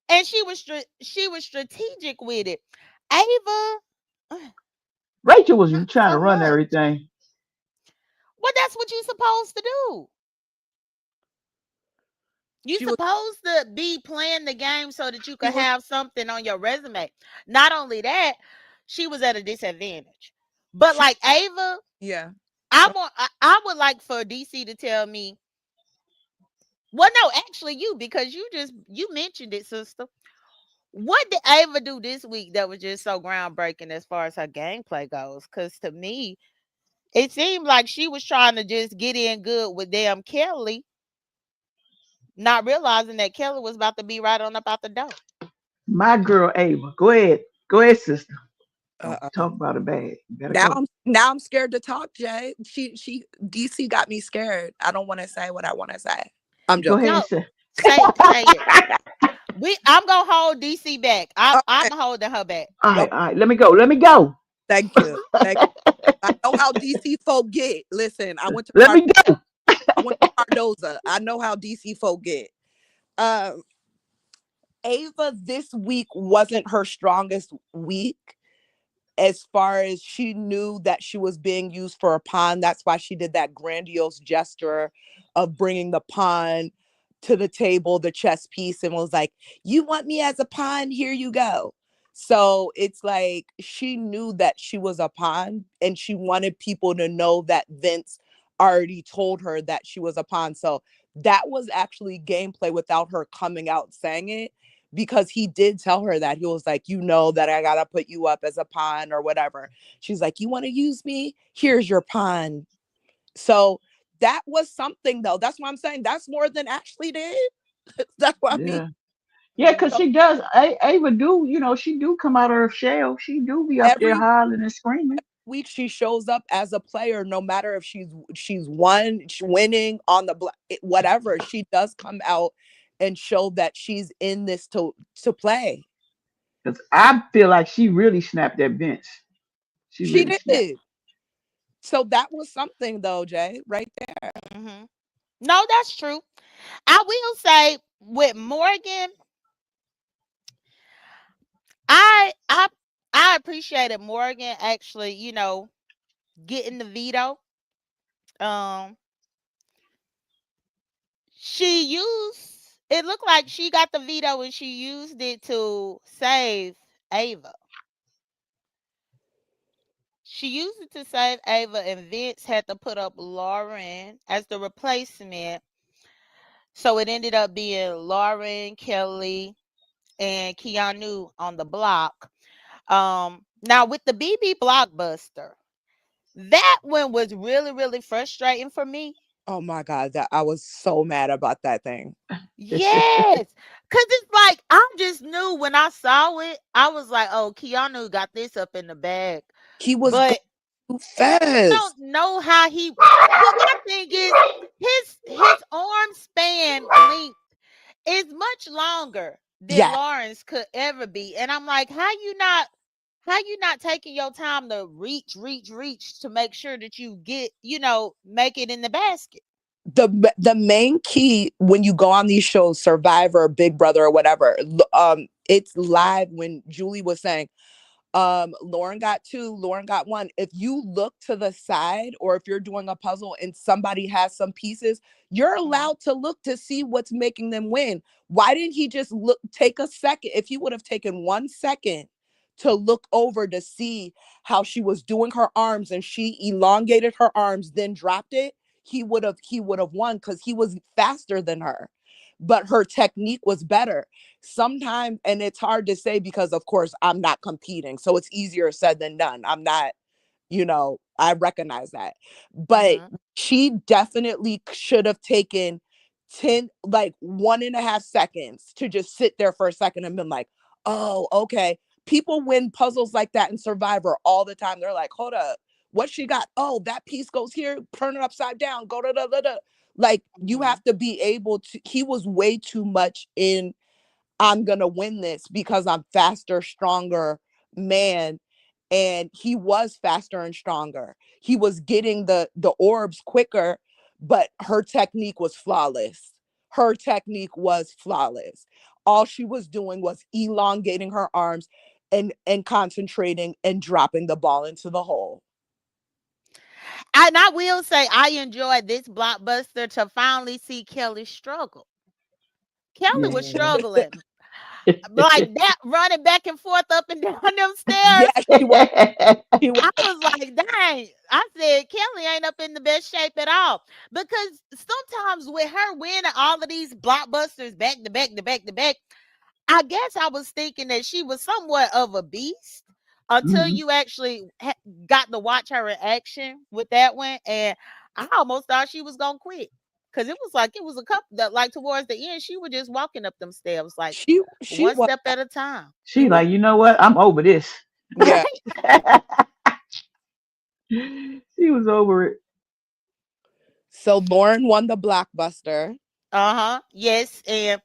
and she was strategic with it. Ava, Rachel was not trying to so run much. everything. Well, that's what you're supposed to do. You She was. supposed to be playing the game so that you She could was. have something on your resume. Not only that, she was at a disadvantage. But She. like Ava, Yeah. I would like for DC to tell me. Well, no, actually you, because you mentioned it, sister. What did Ava do this week that was just so groundbreaking as far as her gameplay goes? Because to me, it seemed like she was trying to just get in good with damn Kelly, not realizing that Kelly was about to be right on up out the door. My girl Ava. Go ahead. Go ahead, sister. Don't Uh-uh. talk about it bad. You better Now go. I'm scared to talk, Jay. DC got me scared. I don't want to say what I want to say. I'm Go joking. ahead and No, say. say it. I'm gonna hold DC back. I'm Okay. holding her back. Okay. All right. Let me go. Let me go. Thank you. Thank I know how DC folk get. Listen, Let me go. I went to Cardoza. I know how DC folk get. Um, Ava this week wasn't her strongest week as far as she knew that she was being used for a pawn. That's why she did that grandiose gesture of bringing the pawn to the table, the chess piece, and was like, "You want me as a pawn? Here you go." So it's like she knew that she was a pawn and she wanted people to know that Vince already told her that she was a pawn. So that was actually gameplay without her coming out saying it, because he did tell her that. He was like, you know that I gotta put you up as a pawn or whatever. She's like, you want to use me? Here's your pawn. So that was something though. That's what I'm saying. That's more than Ashley did. That's what I mean. Yeah. Yeah, cause So she does. Ava do. You know, she do come out of her shell. She do be up there every hollering and screaming. week she shows up as a player, no matter if she's winning on the whatever. She does come out and show that she's in this to play. Cause I feel like she really snapped that bench. She She really snapped. did. So that was something though, Jay, right there. Hmm. No, that's true. I will say with Morgan, I I I appreciated Morgan actually, getting the veto. Um, she used it looked like she got the veto and she used it to save Ava. She used it to save Ava, and Vince had to put up Lauren as the replacement. So it ended up being Lauren, Kelly, and Keanu on the block. Now with the BB blockbuster, that one was really, really frustrating for me. Oh my God, that I was so mad about that thing. Yes, cause it's like I just knew when I saw it, I was like, "Oh, Keanu got this up in the bag," He was going but too I fast. don't know how he. But my thing is, his arm span length is much longer than Yeah. Lawrence could ever be, and I'm like, how you not taking your time to reach to make sure that you get, make it in the basket. The main key when you go on these shows, Survivor, Big Brother, or whatever, it's live when Julie was saying, Lauren got two, Lauren got one. If you look to the side or if you're doing a puzzle and somebody has some pieces, you're Mhm. allowed to look to see what's making them win. Why didn't he just take a second? If he would have taken 1 second to look over to see how she was doing her arms and she elongated her arms, then dropped it, he would have won because he was faster than her. But her technique was better sometimes, and it's hard to say because of course I'm not competing, so it's easier said than done. I'm not, I recognize that. But Mhm. she definitely should have taken 10, like 1.5 seconds to just sit there for a second and been like, oh, okay. People win puzzles like that in Survivor all the time. They're like, hold up, what she got? Oh, that piece goes here, turn it upside down, go da da da da. Like, you Mhm. have to be able to. He was way too much in, I'm gonna win this because I'm faster, stronger man. And he was faster and stronger. He was getting the orbs quicker, but her technique was flawless. Her technique was flawless. All she was doing was elongating her arms and concentrating and dropping the ball into the hole. And I will say I enjoyed this blockbuster to finally see Kelly struggle. Kelly was Yeah. struggling like that, running back and forth up and down them Yeah, stairs. she was. She was. I was like, dang. I said, Kelly ain't up in the best shape at all. Because sometimes with her winning all of these blockbusters back to back to back to back, I guess I was thinking that she was somewhat of a beast until Hmm. you actually got to watch her in action with that one. And I almost thought she was going to quit. Because it was a couple that, like, towards the end, she was just walking up them stairs, like She one was. step at a time. She She was. like, you know what? I'm over this. Yeah. She was over it. So Lauren won the blockbuster. Uh-huh. Yes. And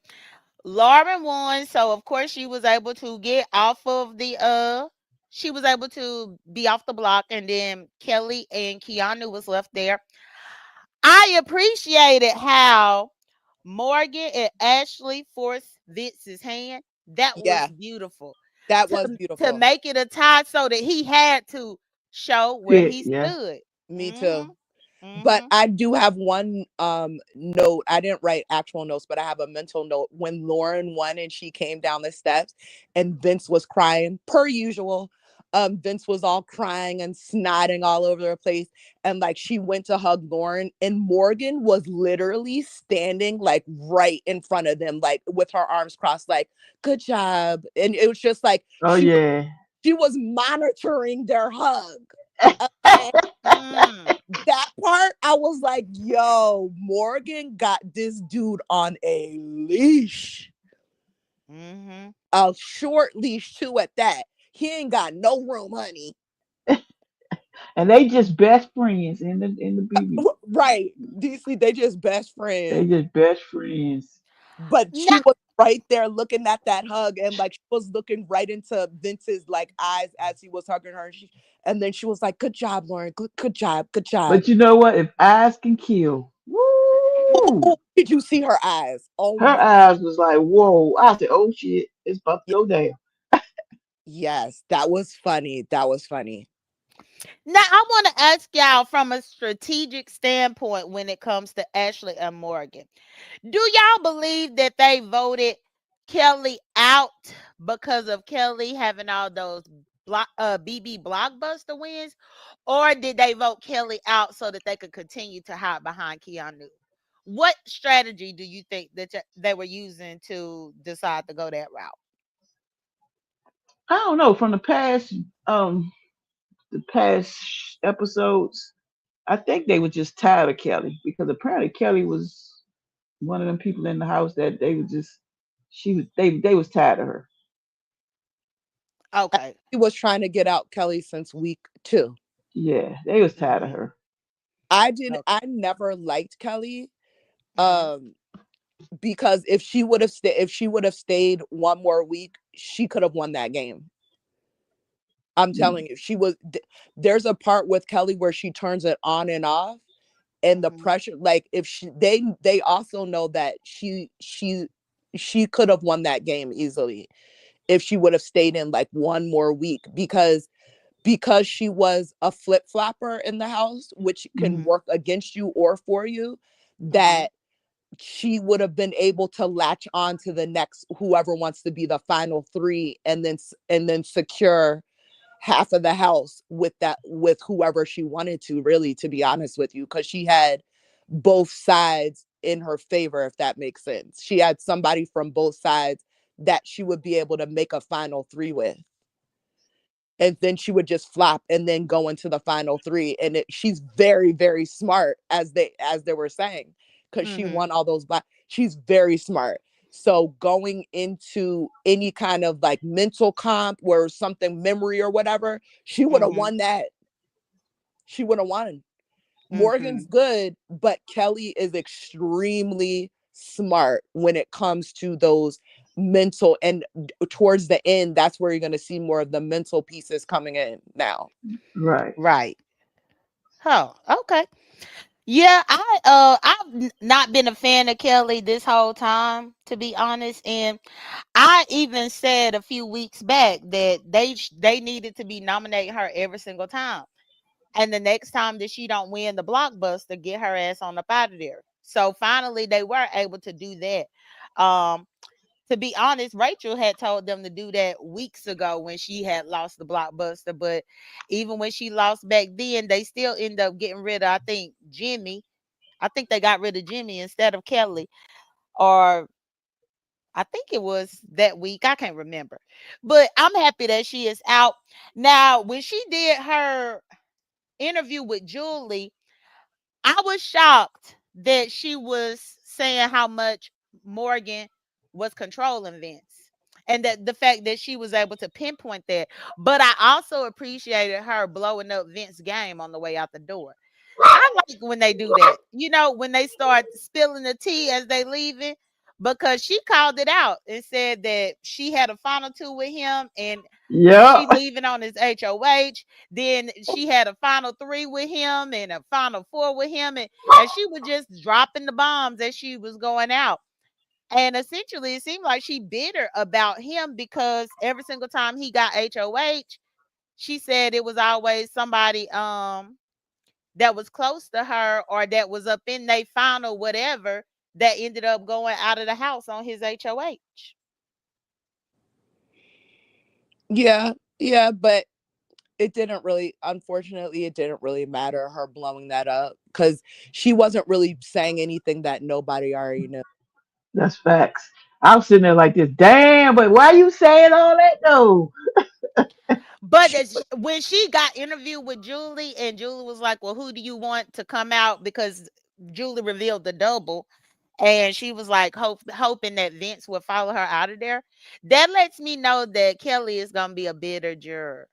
Lauren won. So of course she was able to get off of the she was able to be off the block, and then Kelly and Keanu was left there. I appreciated how Morgan and Ashley forced Vince's hand. That was Yeah, beautiful. that was To beautiful. make it a tie so that he had to show where Fit, he yeah. stood. Me too. Mhm. But Mhm. I do have one note. I didn't write actual notes, but I have a mental note. When Lauren won and she came down the steps and Vince was crying, per usual. Vince was all crying and snotting all over the place. And like, she went to hug Lauren, and Morgan was literally standing like right in front of them, like with her arms crossed, like, good job. And it was just like Oh yeah. she was monitoring their hug. Okay. Mm. That part, I was like, yo, Morgan got this dude on a leash. Mhm. A short leash, too, at that. He ain't got no room, honey. And they just best friends in the BB. Right. DC, they just best They friends. just best friends. But she was right there looking at that hug, and like she was looking right into Vince's like eyes as he was hugging her. And then she was like, good job, Lauren. Good job. Good job. But you know what? If eyes can kill, woo! Ooh, did you see her eyes? Oh Her my. eyes was like, whoa. I said, oh shit, it's about to go down. Yes, that was funny. That was funny. Now, I want to ask y'all from a strategic standpoint when it comes to Ashley and Morgan. Do y'all believe that they voted Kelly out because of Kelly having all those BB blockbuster wins, or did they vote Kelly out so that they could continue to hide behind Keanu? What strategy do you think that they were using to decide to go that route? I don't know. From um, the past episodes, I think they were just tired of Kelly because apparently Kelly was one of them people in the house that they was just they was tired of her. Okay. He was trying to get out Kelly since week 2. Yeah, they was tired of Mm-hmm. her. I never liked Kelly. Mm-hmm. Um because if she would have stayed one more week, she could have won that game. I'm Mm, telling you, there's a part with Kelly where she turns it on and off, and the Mm-hmm. pressure, like, if they also know that she could have won that game easily if she would have stayed in like one more week, because she was a flip-flopper in the house, which can mm, Mm-hmm. work against you or for you, Mm-hmm. that she would have been able to latch on to the next whoever wants to be the final three, and then secure half of the house with whoever she wanted to, really, to be honest with you, because she had both sides in her favor, if that makes sense. She had somebody from both sides that she would be able to make a final three with, and then she would just flop and then go into the final three. And she's very, very smart, as they were saying, because she Mm-hmm. won all those black. She's very smart. So going into any kind of like mental comp or something, memory or whatever, she would have Mhm. won that. She would have won. Morgan's Mhm. good, but Kelly is extremely smart when it comes to those mental, and towards the end, that's where you're going to see more of the mental pieces coming in now. Right. Right. Oh, okay. Yeah, I've not been a fan of Kelly this whole time, to be honest. And I even said a few weeks back that they needed to be nominating her every single time. And the next time that she don't win the blockbuster, get her ass on up out of there. So finally they were able to do that. Um, to be honest, Rachel had told them to do that weeks ago when she had lost the blockbuster. But even when she lost back then, they still end up getting rid of, I think, Jimmy. I think they got rid of Jimmy instead of Kelly. Or I think it was that week. I can't remember. But I'm happy that she is out. Now, when she did her interview with Julie, I was shocked that she was saying how much Morgan was controlling Vince. And that the fact that she was able to pinpoint that. But I also appreciated her blowing up Vince's game on the way out the door. I like when they do that. You know, when they start spilling the tea as they leaving, because she called it out and said that she had a final two with him and Yeah. she leaving on his HOH. Then she had a final three with him and a final four with him, and she was just dropping the bombs as she was going out. And essentially, it seemed like she bitter about him because every single time he got HOH, she said it was always somebody that was close to her or that was up in their final whatever that ended up going out of the house on his HOH. Yeah, yeah, but it didn't really, unfortunately, it didn't really matter her blowing that up because she wasn't really saying anything that nobody already knew. That's facts. I was sitting there like this. Damn, but why you saying all that though? But She, when she got interviewed with Julie, and Julie was like, "Well, who do you want to come out?" Because Julie revealed the double, and she was like, hoping that Vince would follow her out of there. That lets me know that Kelly is gonna be a bitter juror.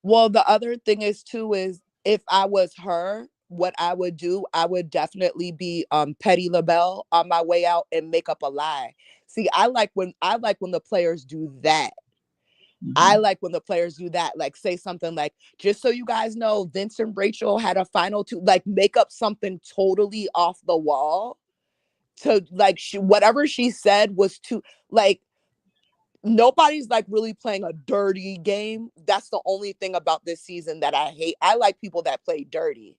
well, the other thing is too is if I was her, what I would do, I would definitely be Petty LaBelle on my way out and make up a lie. See, I like when the players do that. I Mhm. like when the players do that, like say something like, just so you guys know, Vince and Rachel had a final two, like make up something totally off the wall to like whatever she said was too like nobody's like really playing a dirty game. That's the only thing about this season that I hate. I like people that play dirty.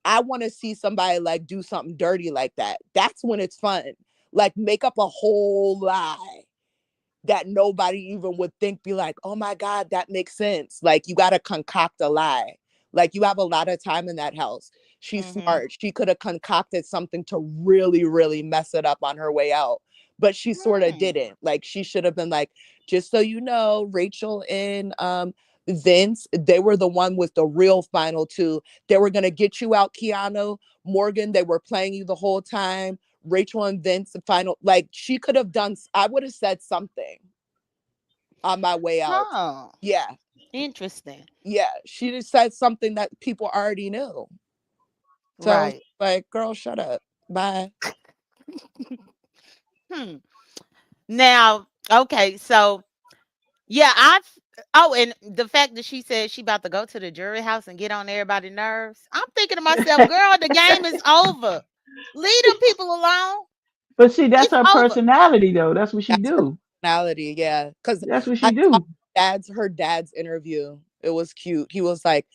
I want to see somebody like do something dirty like that. That's when it's fun. Like make up a whole lie that nobody even would think, be like, oh my God, that makes sense. Like you gotta concoct a lie. Like you have a lot of time in that house. She's Mm-hmm. smart. She could have concocted something to really, really mess it up on her way out. But she sort of Hmm. didn't. Like she should have been like, just so you know, Rachel and Vince, they were the one with the real final two. They were gonna get you out, Keanu. Morgan, they were playing you the whole time. Rachel and Vince, the final, like she could have done, I would have said something on my way out. Huh. Yeah. Interesting. Yeah. She just said something that people already knew. So Right. like, girl, shut up. Bye. Hmm. Now, okay, so yeah, oh, and the fact that she said she about to go to the jury house and get on everybody's nerves. I'm thinking to myself, girl, the game is over. Leave them people alone. But see, that's It's her over. personality though. That's what she That's her do. personality. Yeah. Cause That's what I she saw do. her dad's interview. It was cute. He was like,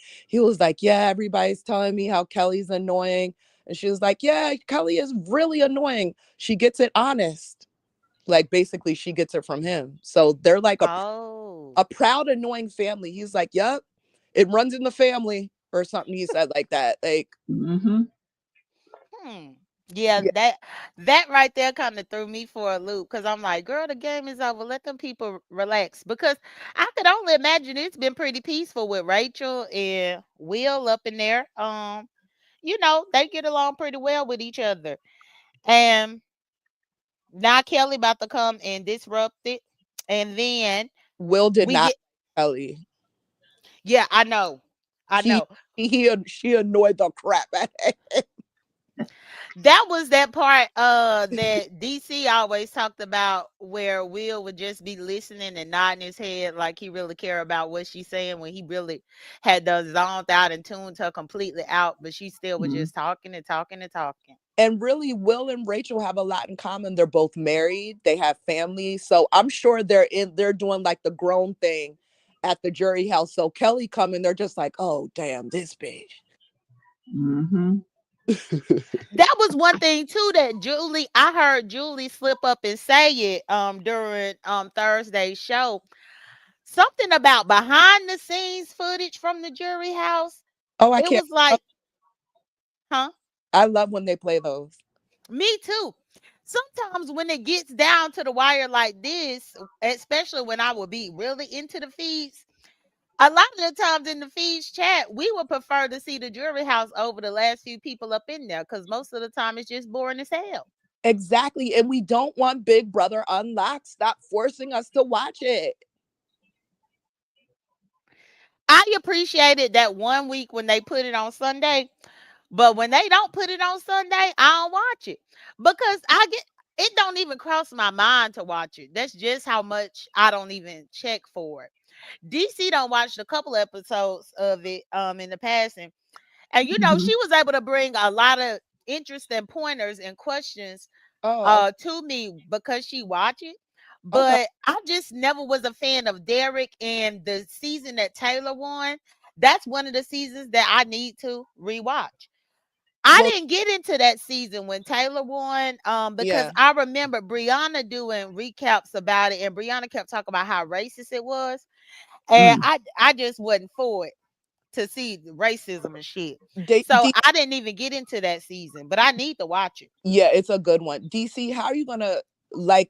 yeah, everybody's telling me how Kelly's annoying. And she was like, yeah, Kelly is really annoying. She gets it honest. Like basically she gets it from him. So they're like Oh. a proud, annoying family. He's like, yep, it runs in the family or something. He said like that. Like, Hmm. Hmm. Yeah, yeah. that right there kind of threw me for a loop because I'm like, girl, the game is over. Let them people relax. Because I could only imagine it's been pretty peaceful with Rachel and Will up in there. They get along pretty well with each other. And Now Kelly about to come and disrupt it. And then Will did we not get like Kelly. yeah, I know. I She know. she annoyed the crap out of him. That was that part that DC always talked about where Will would just be listening and nodding his head like he really care about what she's saying when he really had done zoned out and tuned her completely out, but she still was Mm, just talking and talking and talking. And really, Will and Rachel have a lot in common. They're both married. They have families. So I'm sure they're doing like the grown thing at the jury house. So Kelly coming, they're just like, oh damn, this bitch. mm-hmm. That was one thing too that Julie I heard Julie slip up and say it during Thursday's show. Something about behind the scenes footage from the jury house. Oh, I It can't. was like, huh? I love when they play those. Me too. Sometimes when it gets down to the wire like this, especially when I would be really into the feeds, a lot of the times in the feeds chat, we would prefer to see the jury house over the last few people up in there because most of the time it's just boring as hell. Exactly. And we don't want Big Brother Unlocked. Stop forcing us to watch it. I appreciated that one week when they put it on Sunday, but when they don't put it on Sunday, I don't watch it because I get it don't even cross my mind to watch it. That's just how much I don't even check for it. DC don't watch a couple episodes of it in the past and you know Mm-hmm. she was able to bring a lot of interesting pointers and questions Oh, to me because she watched it. okay. But I just never was a fan of Derek and the season that Taylor won. That's one of the seasons that I need to rewatch. I Well, didn't get into that season when Taylor won because yeah. I remember Brianna doing recaps about it and Brianna kept talking about how racist it was. And Mm. I just wasn't for it to see the racism and shit. D- So D- I didn't even get into that season, but I need to watch it. yeah, it's a good one. DC, how are you gonna like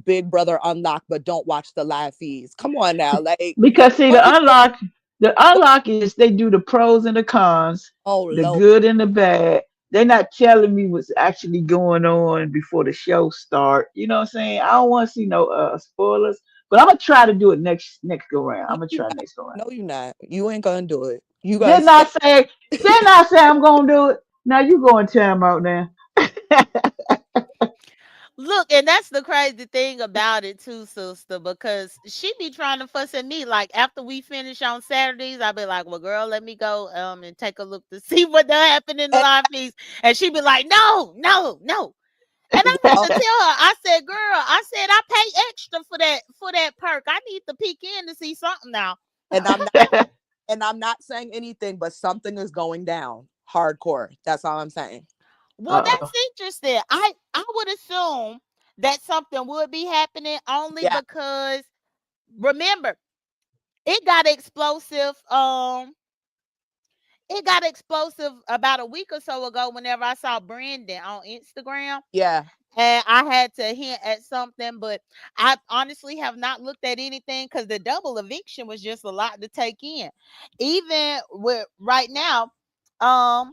Big Brother Unlocked but don't watch the live feeds? Come on now, like Because see, what is the the unlock is they do the pros and the cons, oh the Lord? good and the bad. They're not telling me what's actually going on before the show start. You know what I'm saying? I don't want to see no spoilers, but I'm gonna try to do it next go round. No, I'm gonna you try not. next go round. No, you not. You ain't gonna do it. You gonna Didn't stay. I say? Didn't I say I'm gonna do it? Now you go and time out now. Look, and that's the crazy thing about it too, sister, because she be trying to fuss at me. Like after we finish on Saturdays, I'll be like, "Well, girl, let me go and take a look to see what done happened in the And, live feeds." And she be like, "No, no, no." And I had oh, to tell her, I said, "Girl, I said I pay extra for that perk. I need to peek in to see something now." and I'm not saying anything, but something is going down hardcore. That's all I'm saying. Well, Uh-oh. that's interesting. I would assume that something would be happening only Yeah, because remember it got explosive. It got explosive about a week or so ago whenever I saw Brandon on Instagram. yeah. And I had to hint at something, but I honestly have not looked at anything because the double eviction was just a lot to take in. Even with right now, um,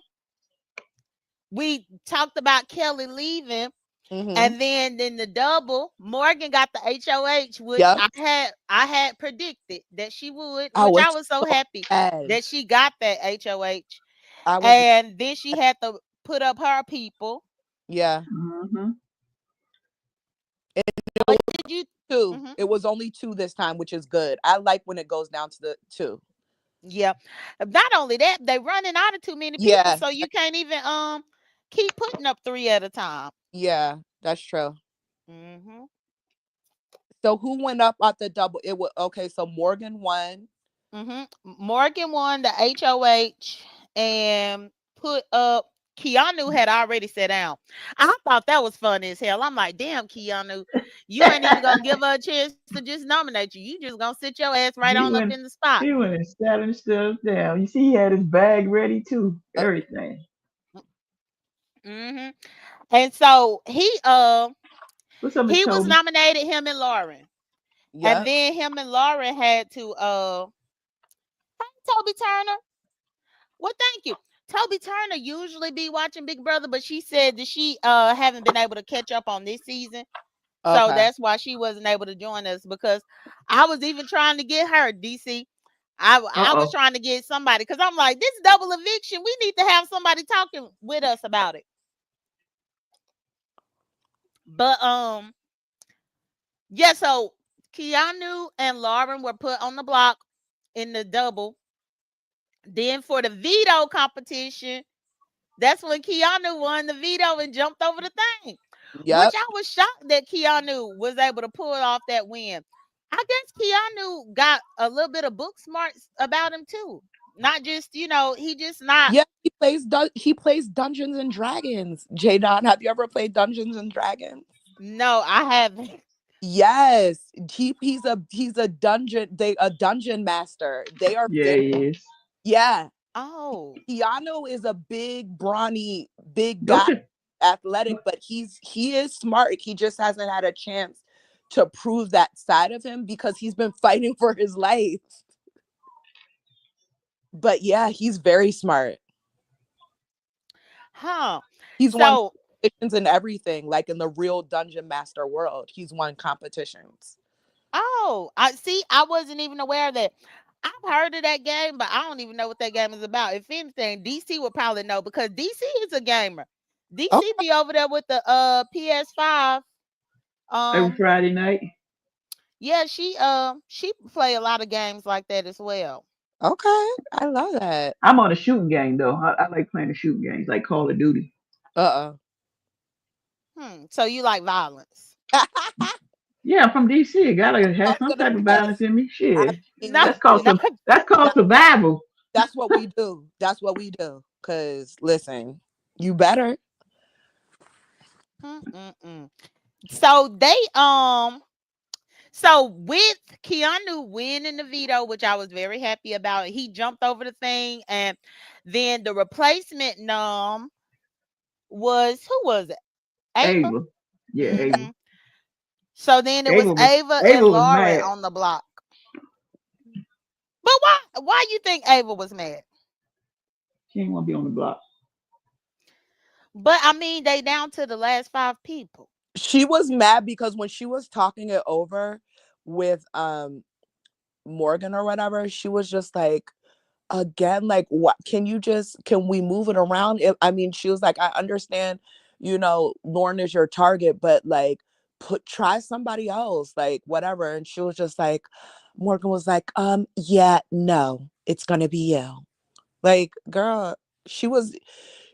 we talked about Kelly leaving. Mm-hmm. And then in the double, Morgan got the HOH, which Yep. I had predicted that she would, I which was I was so so happy mad. that she got that HOH. I was And then she had to put up her people. yeah. Hmm. And it What was did you? two. Hmm. It was only two this time, which is good. I like when it goes down to the two. Yeah. Not only that, they running out of too many people, Yeah. so you can't even keep putting up three at a time. Yeah, that's true. Hmm. So who went up at the double? It was okay. So Morgan won. Morgan won the HOH and put up. Keanu had already sat down. I thought that was funny as hell. I'm like, damn, Keanu, you ain't even gonna give her a chance to just nominate you. You just gonna sit your ass right on he up went in the spot. he went and sat and stuff down. You see, he had his bag ready too. Uh, Everything. Hmm. And so What's up, Miss he was Toby? nominated, him and Lauren. And yep. then him and Lauren had to Toby Turner. Well, thank you. Toby Turner usually be watching Big Brother, but she said that she haven't been able to catch up on this season. So Okay. that's why she wasn't able to join us, because I was even trying to get her, DC. I was Uh-oh. trying to get somebody, because I'm like, this double eviction, we need to have somebody talking with us about it. But yeah, so Keanu and Lauren were put on the block in the double. Then for the veto competition, that's when Keanu won the veto and jumped over the thing. Which Yep. I was shocked that Keanu was able to pull off that win. I guess Keanu got a little bit of book smarts about him too. Not just, he just not. Yeah, he plays Dungeons and Dragons. Jadon, have you ever played Dungeons and Dragons? No, I haven't. Yes, he's a dungeon master. They are Yeah, very, he is. yeah. Oh. Keanu is a big, brawny, big guy, Don't you? athletic, but he is smart. He just hasn't had a chance to prove that side of him because he's been fighting for his life. But yeah, he's very smart. Huh. He's won So, competitions and everything, like in the real dungeon master world. He's won competitions. oh, I see. I wasn't even aware of that. I've heard of that game, but I don't even know what that game is about. If anything, DC would probably know, because DC is a gamer. Oh, DC be over there with the PS5. Every Um, Friday night. yeah, she play a lot of games like that as well. okay. I love that. I'm on a shooting game though. I like playing the shooting games, like Call of Duty. Uh So you like violence? uh Yeah, I'm from DC. Gotta I have was some gonna type of say, balance in me. I Shit. mean, Not, That's called listen, not. some. That's called that, survival. that's what we do. That's what we do. Cause listen, you better. Mm-mm-mm. So so with Keanu winning the veto, which I was very happy about, he jumped over the thing, and then the replacement was, who was it? Ava. Ava. Yeah, Ava. hmm So then it was Ava was Ava and Ava was Lauren mad. on the block. But why you think Ava was mad? She didn't want to be on the block. But I mean, they down to the last five people. She was mad because when she was talking it over with Morgan or whatever, she was just like, again, like, what can we move it around? I mean, she was like, I understand, Lauren is your target, but like, try somebody else, like whatever. And she was just like, Morgan was like, yeah, no, it's gonna be you. Like, girl, she was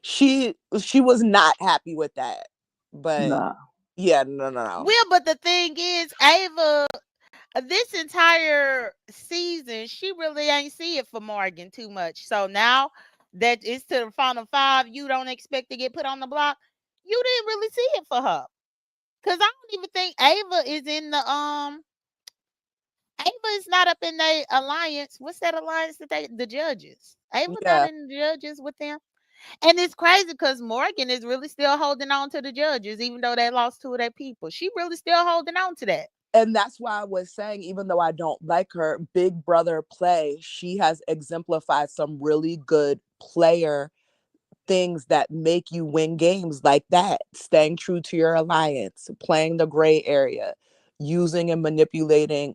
she was not happy with that. But Nah. yeah, no, no, no. Well, but the thing is, Ava, this entire season, she really ain't see it for Morgan too much. So now that it's to the final five, you don't expect to get put on the block. You didn't really see it for her. Cause I don't even think Ava is in the. Ava is not up in the alliance. What's that alliance that the judges? Ava not Yeah. in the judges with them. And it's crazy because Morgan is really still holding on to the judges, even though they lost two of their people. She really still holding on to that. And that's why I was saying, even though I don't like her, Big Brother play, she has exemplified some really good player things that make you win games like that. Staying true to your alliance, playing the gray area, using and manipulating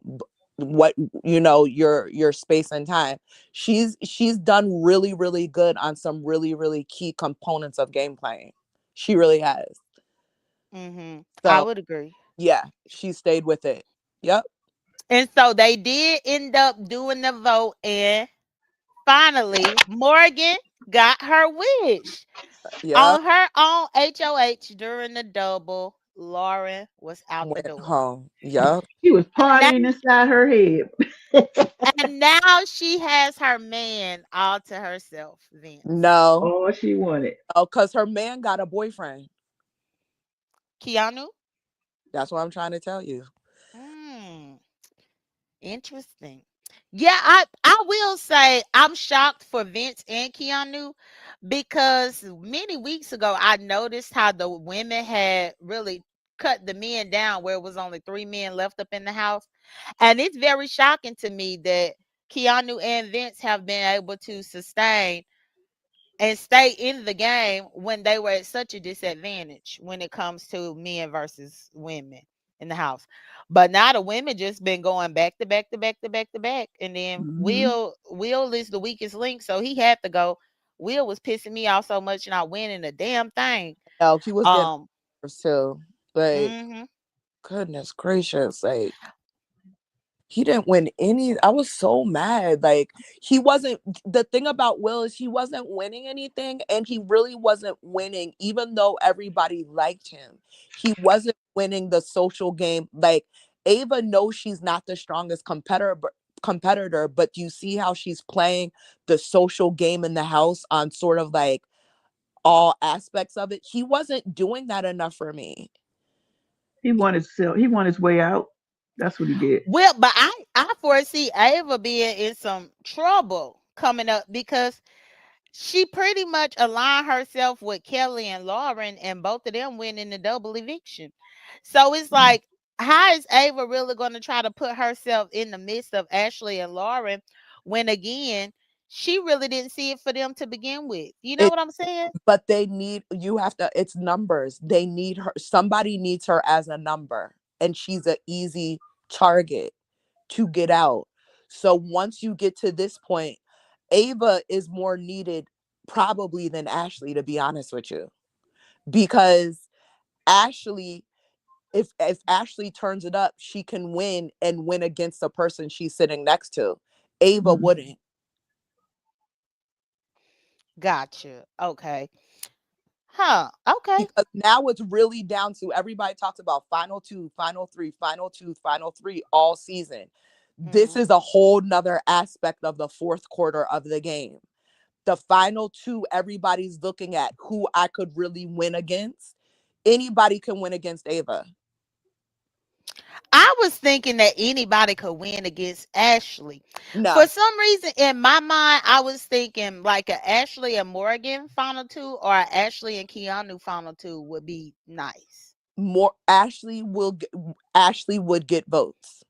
what your space and time. She's done really, really good on some really, really key components of game playing. She really has. I So would agree. yeah, she stayed with it. Yep. And so they did end up doing the vote, and finally, Morgan got her wish. Yep. On her own HOH during the double, Lauren was out the Went door. home. Yep. She was And now, partying inside her head. and now she has her man all to herself, Vince. No. All she wanted. Oh, because her man got a boyfriend. Keanu? That's what I'm trying to tell you. Hmm. Interesting. Yeah, I will say I'm shocked for Vince and Keanu, because many weeks ago I noticed how the women had really cut the men down, where it was only three men left up in the house. And it's very shocking to me that Keanu and Vince have been able to sustain and stay in the game when they were at such a disadvantage when it comes to men versus women in the house. But now the women just been going back to back to back to back to back. And then Hmm. Will is the weakest link, so he had to go. Will was pissing me off so much not winning a damn thing. No, he was getting Um too. Like, mhm. goodness gracious, like he didn't win any. I was so mad. Like, he wasn't, the thing about Will is he wasn't winning anything, and he really wasn't winning even though everybody liked him. He wasn't winning the social game. Like, Ava knows she's not the strongest competitor, but do you see how she's playing the social game in the house on sort of like all aspects of it? He wasn't doing that enough for me. He wanted to sell. He wanted his way out. That's what he did. Well, but I foresee Ava being in some trouble coming up because she pretty much aligned herself with Kelly and Lauren, and both of them went in the double eviction. So it's like, how is Ava really going to try to put herself in the midst of Ashley and Lauren when, again, she really didn't see it for them to begin with? You know It what I'm saying? but they need, you have to, it's numbers. They need her, somebody needs her as a number, and she's an easy target to get out. So once you get to this point, Ava is more needed probably than Ashley, to be honest with you, because Ashley, if Ashley turns it up, she can win and win against the person she's sitting next to. Ava Mhm. wouldn't. Gotcha. Okay. Huh. Okay. Because now it's really down to, everybody talks about final two, final three, final two, final three all season. This Hmm. is a whole nother aspect of the fourth quarter of the game. The final two, everybody's looking at who I could really win against. Anybody can win against Ava. I was thinking that anybody could win against Ashley. For No, some reason, in my mind, I was thinking like a Ashley and Morgan final two or a Ashley and Keanu final two would be nice. more Ashley would get votes.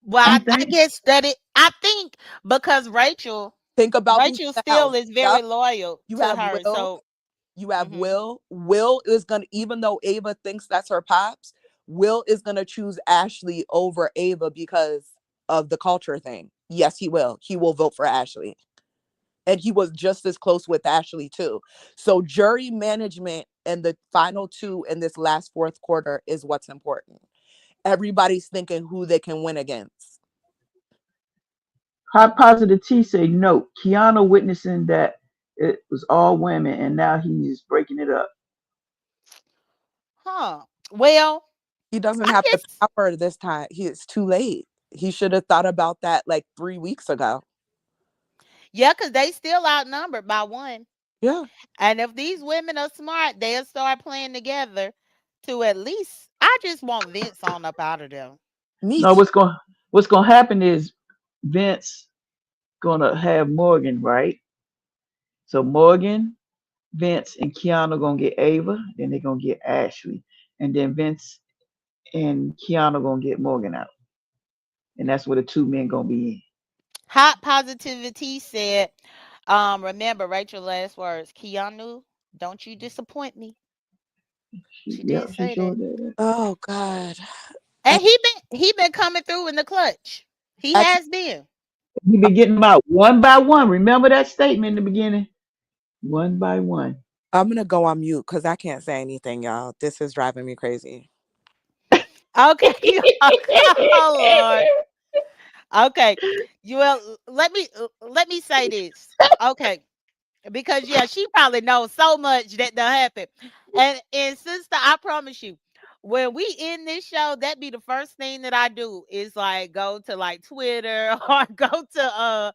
Well, I'm I thinking. guess that I think because Think about who's Rachel in the still house. is very Yup. loyal You to have her. Will. So, You have mhm. Will. Will is gonna, even though Ava thinks that's her pops, Will is gonna choose Ashley over Ava because of the culture thing. Yes, he will. He will vote for Ashley. And he was just as close with Ashley too. So jury management and the final two in this last fourth quarter is what's important. Everybody's thinking who they can win against. Hot positive T say no. Keanu witnessing that it was all women, and now he's breaking it up. Huh. Well, He doesn't I have the guess, power this time. It's too late. He should have thought about that like 3 weeks ago. yeah, because they still outnumbered by one. Yeah, And if these women are smart, they'll start playing together to at least, I just want Vince on up out of there. me No, too. what's gonna happen is Vince gonna have Morgan, right? So Morgan, Vince, and Keanu gonna get Ava, then they're gonna get Ashley, and then Vince and Keanu gonna get Morgan out, and that's where the two men gonna be Hot positivity said, remember Rachel's last words, Keanu, don't you disappoint me. in. She Yeah, did she say that. showed that. Oh God. And And he been coming through in the clutch. He I can, has been. He been getting them out one by one. Remember that statement in the beginning? One by one. I'm gonna go on mute because I can't say anything, y'all. This is driving me crazy. Okay. Oh Lord. Okay. You well let me say this. Okay. Because yeah, she probably knows so much that done happened. And sister, I promise you, when we end this show, that be the first thing that I do is like go to like Twitter or go to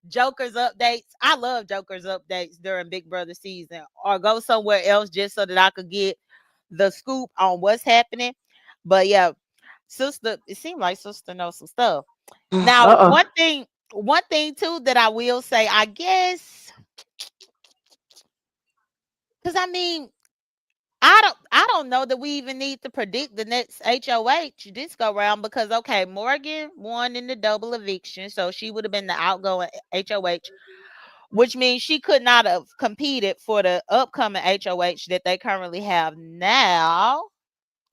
Joker's updates. I love Joker's updates during Big Brother season, or go somewhere else just so that I could get the scoop on what's happening. But yeah, sister, it seemed like sister knows some stuff. Now, Uh one thing too that I will say, I guess, because I mean, I don't know that we even need to predict the next HOH this go round because okay, Morgan won in the double eviction, so she would have been the outgoing HOH. which means she could not have competed for the upcoming HOH that they currently have now.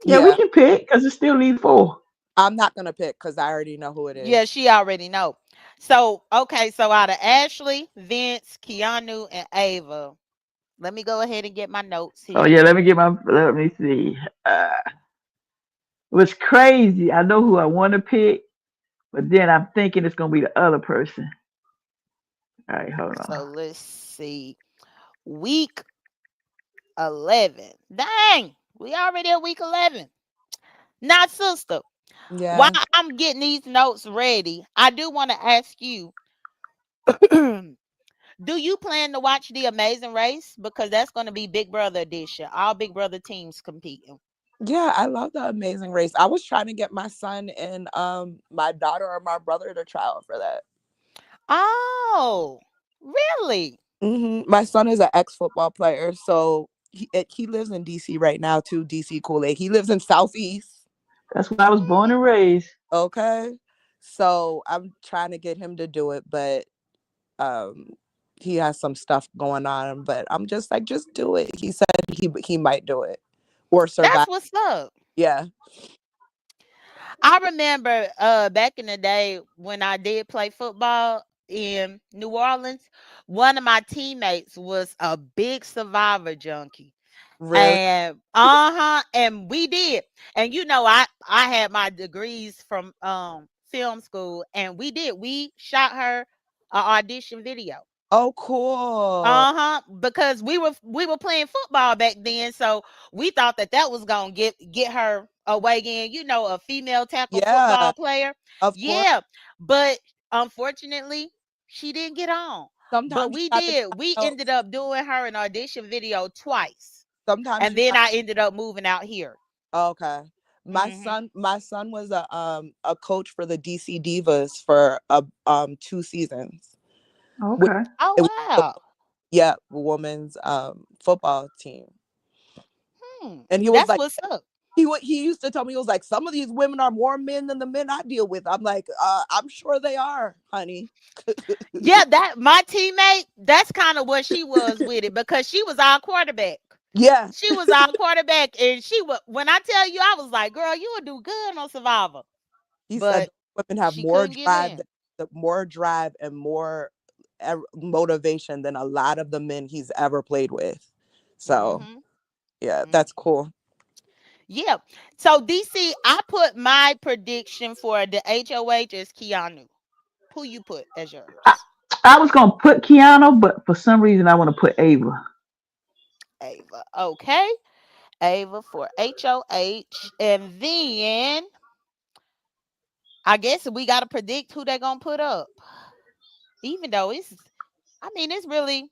Yeah, we Yeah, can pick because it still leave four. I'm not gonna pick because I already know who it Yeah, is. she already know. So okay, so out of Ashley, Vince, Keanu, and Ava, let me go ahead and get my notes Oh here. yeah, let me see. It was crazy. I know who I want to pick, but then I'm thinking it's gonna be the other person. All right, hold on. So let's see. Week 11. Dang, we already at week 11. Now, sister, while Yeah, I'm getting these notes ready, I do want to ask you, do you plan to watch The Amazing Race? Because that's going to be Big Brother edition. All Big Brother teams competing. yeah, I love the Amazing Race. I was trying to get my son and my daughter or my brother to try out for that. Oh, really? My son is an ex football player, so he lives in DC right now too. DC Kool Aid. He lives in Southeast. That's where I was born and raised. Okay, so I'm trying to get him to do it, but um, he has some stuff going on. But I'm just like, just do it. He said he might do it or survive. That's what's up. Yeah, I remember back in the day when I did play football in New Orleans, one of my teammates was a big survivor junkie. really. And and we did. And I had my degrees from film school, and we shot her a audition video. Oh, cool. Because we were playing football back then, so we thought that that was gonna get her away again. A female tackle Yeah, football player. of course. Yeah, but unfortunately, she didn't get on. But Sometimes you we got to did. try We out. ended up doing her an audition video twice, Sometimes and you then got. I ended up moving out here. Okay. Hmm. My son was a coach for the DC Divas for 2 seasons. Which Okay. Oh it was wow. yeah, women's football team. Hmm. And he was That's like what's up. he used to tell me, he was like, some of these women are more men than the men I deal with. I'm like, I'm sure they are, honey. Yeah, that my teammate, that's kind of what she was with it, because she was our quarterback. Yeah. She was our quarterback, and she was when I tell you, I was like, girl, you would do good on Survivor. He said But women have she more couldn't get drive in. more drive and more motivation than a lot of the men he's ever played with. So, Hmm. yeah, Hmm. that's cool. Yeah. So DC, I put my prediction for the HOH as Keanu. Who you put as I, yours? I was gonna put Keanu, but for some reason I want to put Ava. Ava. Okay. Ava for HOH. And then I guess we gotta predict who they're gonna put up. Even though it's really,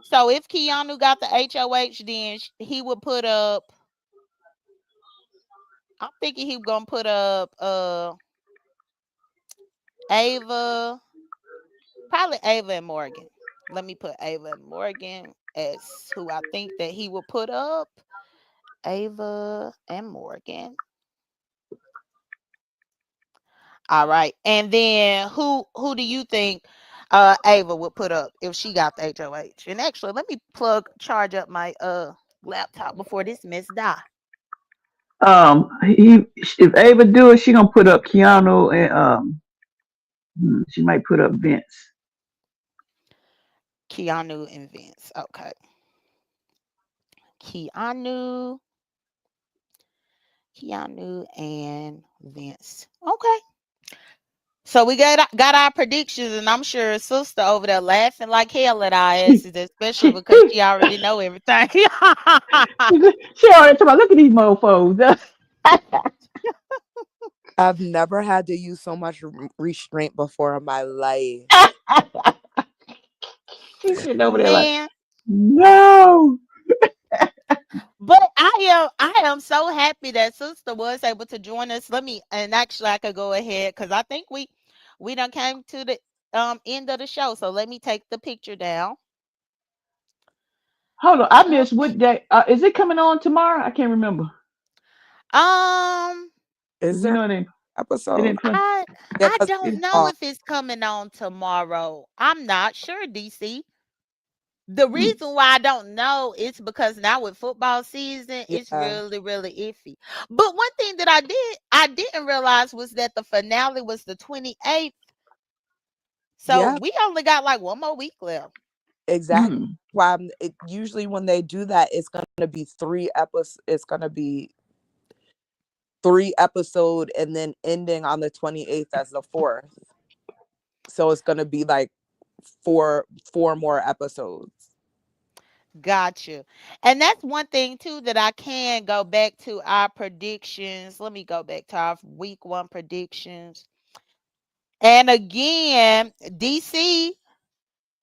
so if Keanu got the HOH, then he would put up. I'm thinking he gonna put up Ava, probably Ava and Morgan. Let me put Ava and Morgan as who I think that he will put up. Ava and Morgan. All right. And then who do you think Ava would put up if she got the HOH? And actually, let me charge up my laptop before this mess die. He if Ava do it, she gonna put up Keanu and she might put up Vince. Keanu and Vince. Okay. Keanu, Keanu and Vince. Okay. So we got our predictions, and I'm sure sister over there laughing like hell at our She asses, especially she because she already know everything. she already talking about look at these mofos. I've never had to use so much restraint before in my life. She's sitting over there like, Man, no. but I am so happy that sister was able to join us. Let me, and actually I could go ahead because I think we done came to the end of the show. So let me take the picture down. Hold on, I missed Okay. what day. Is it coming on tomorrow? I can't remember. Um Is Do we there know that? They episode. didn't play. I Yeah, I because don't know if it's coming on tomorrow. I'm not sure, DC. The Hmm. reason why I don't know is because now with football season, it's yeah, really, really iffy. But one thing that I didn't realize was that the finale was the 28th. So yeah, we only got like one more week left. exactly. Hmm. Why usually when they do that, it's gonna be 3 episodes. It's gonna be 3 episode and then ending on the 28th as the fourth. So it's gonna be like four more episodes. Gotcha. And that's one thing too that I can go back to our predictions. Let me go back to our week one predictions. And again, DC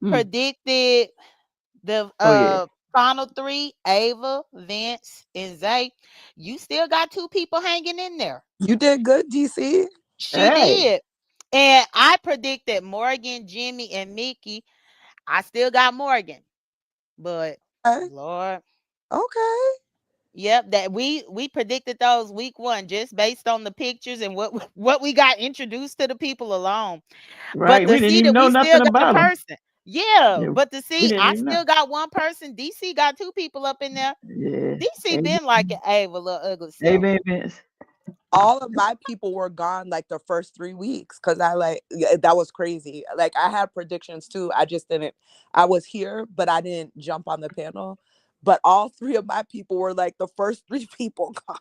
Hmm. predicted the Oh yeah. final three, Ava, Vince, and Zay. You still got two people hanging in there. You did good, DC. She Hey. did. And I predicted Morgan, Jimmy, and Mickey. I still got Morgan. But Okay. Lord, Okay. yep, that we predicted those week one just based on the pictures and what what we got introduced to the people alone. But Right. to We didn't see even that know we still nothing got a about them. person. Yeah, Yeah. but to We see didn't I even know. still got one person. DC got two people up in there. Yeah. DC Ava, been like an Ava little ugly self. Ava and Vince. All of my people were gone like the first 3 weeks because I like yeah, that was crazy. Like I had predictions too. I just didn't. I was here, but I didn't jump on the panel. But all three of my people were like the first three people gone.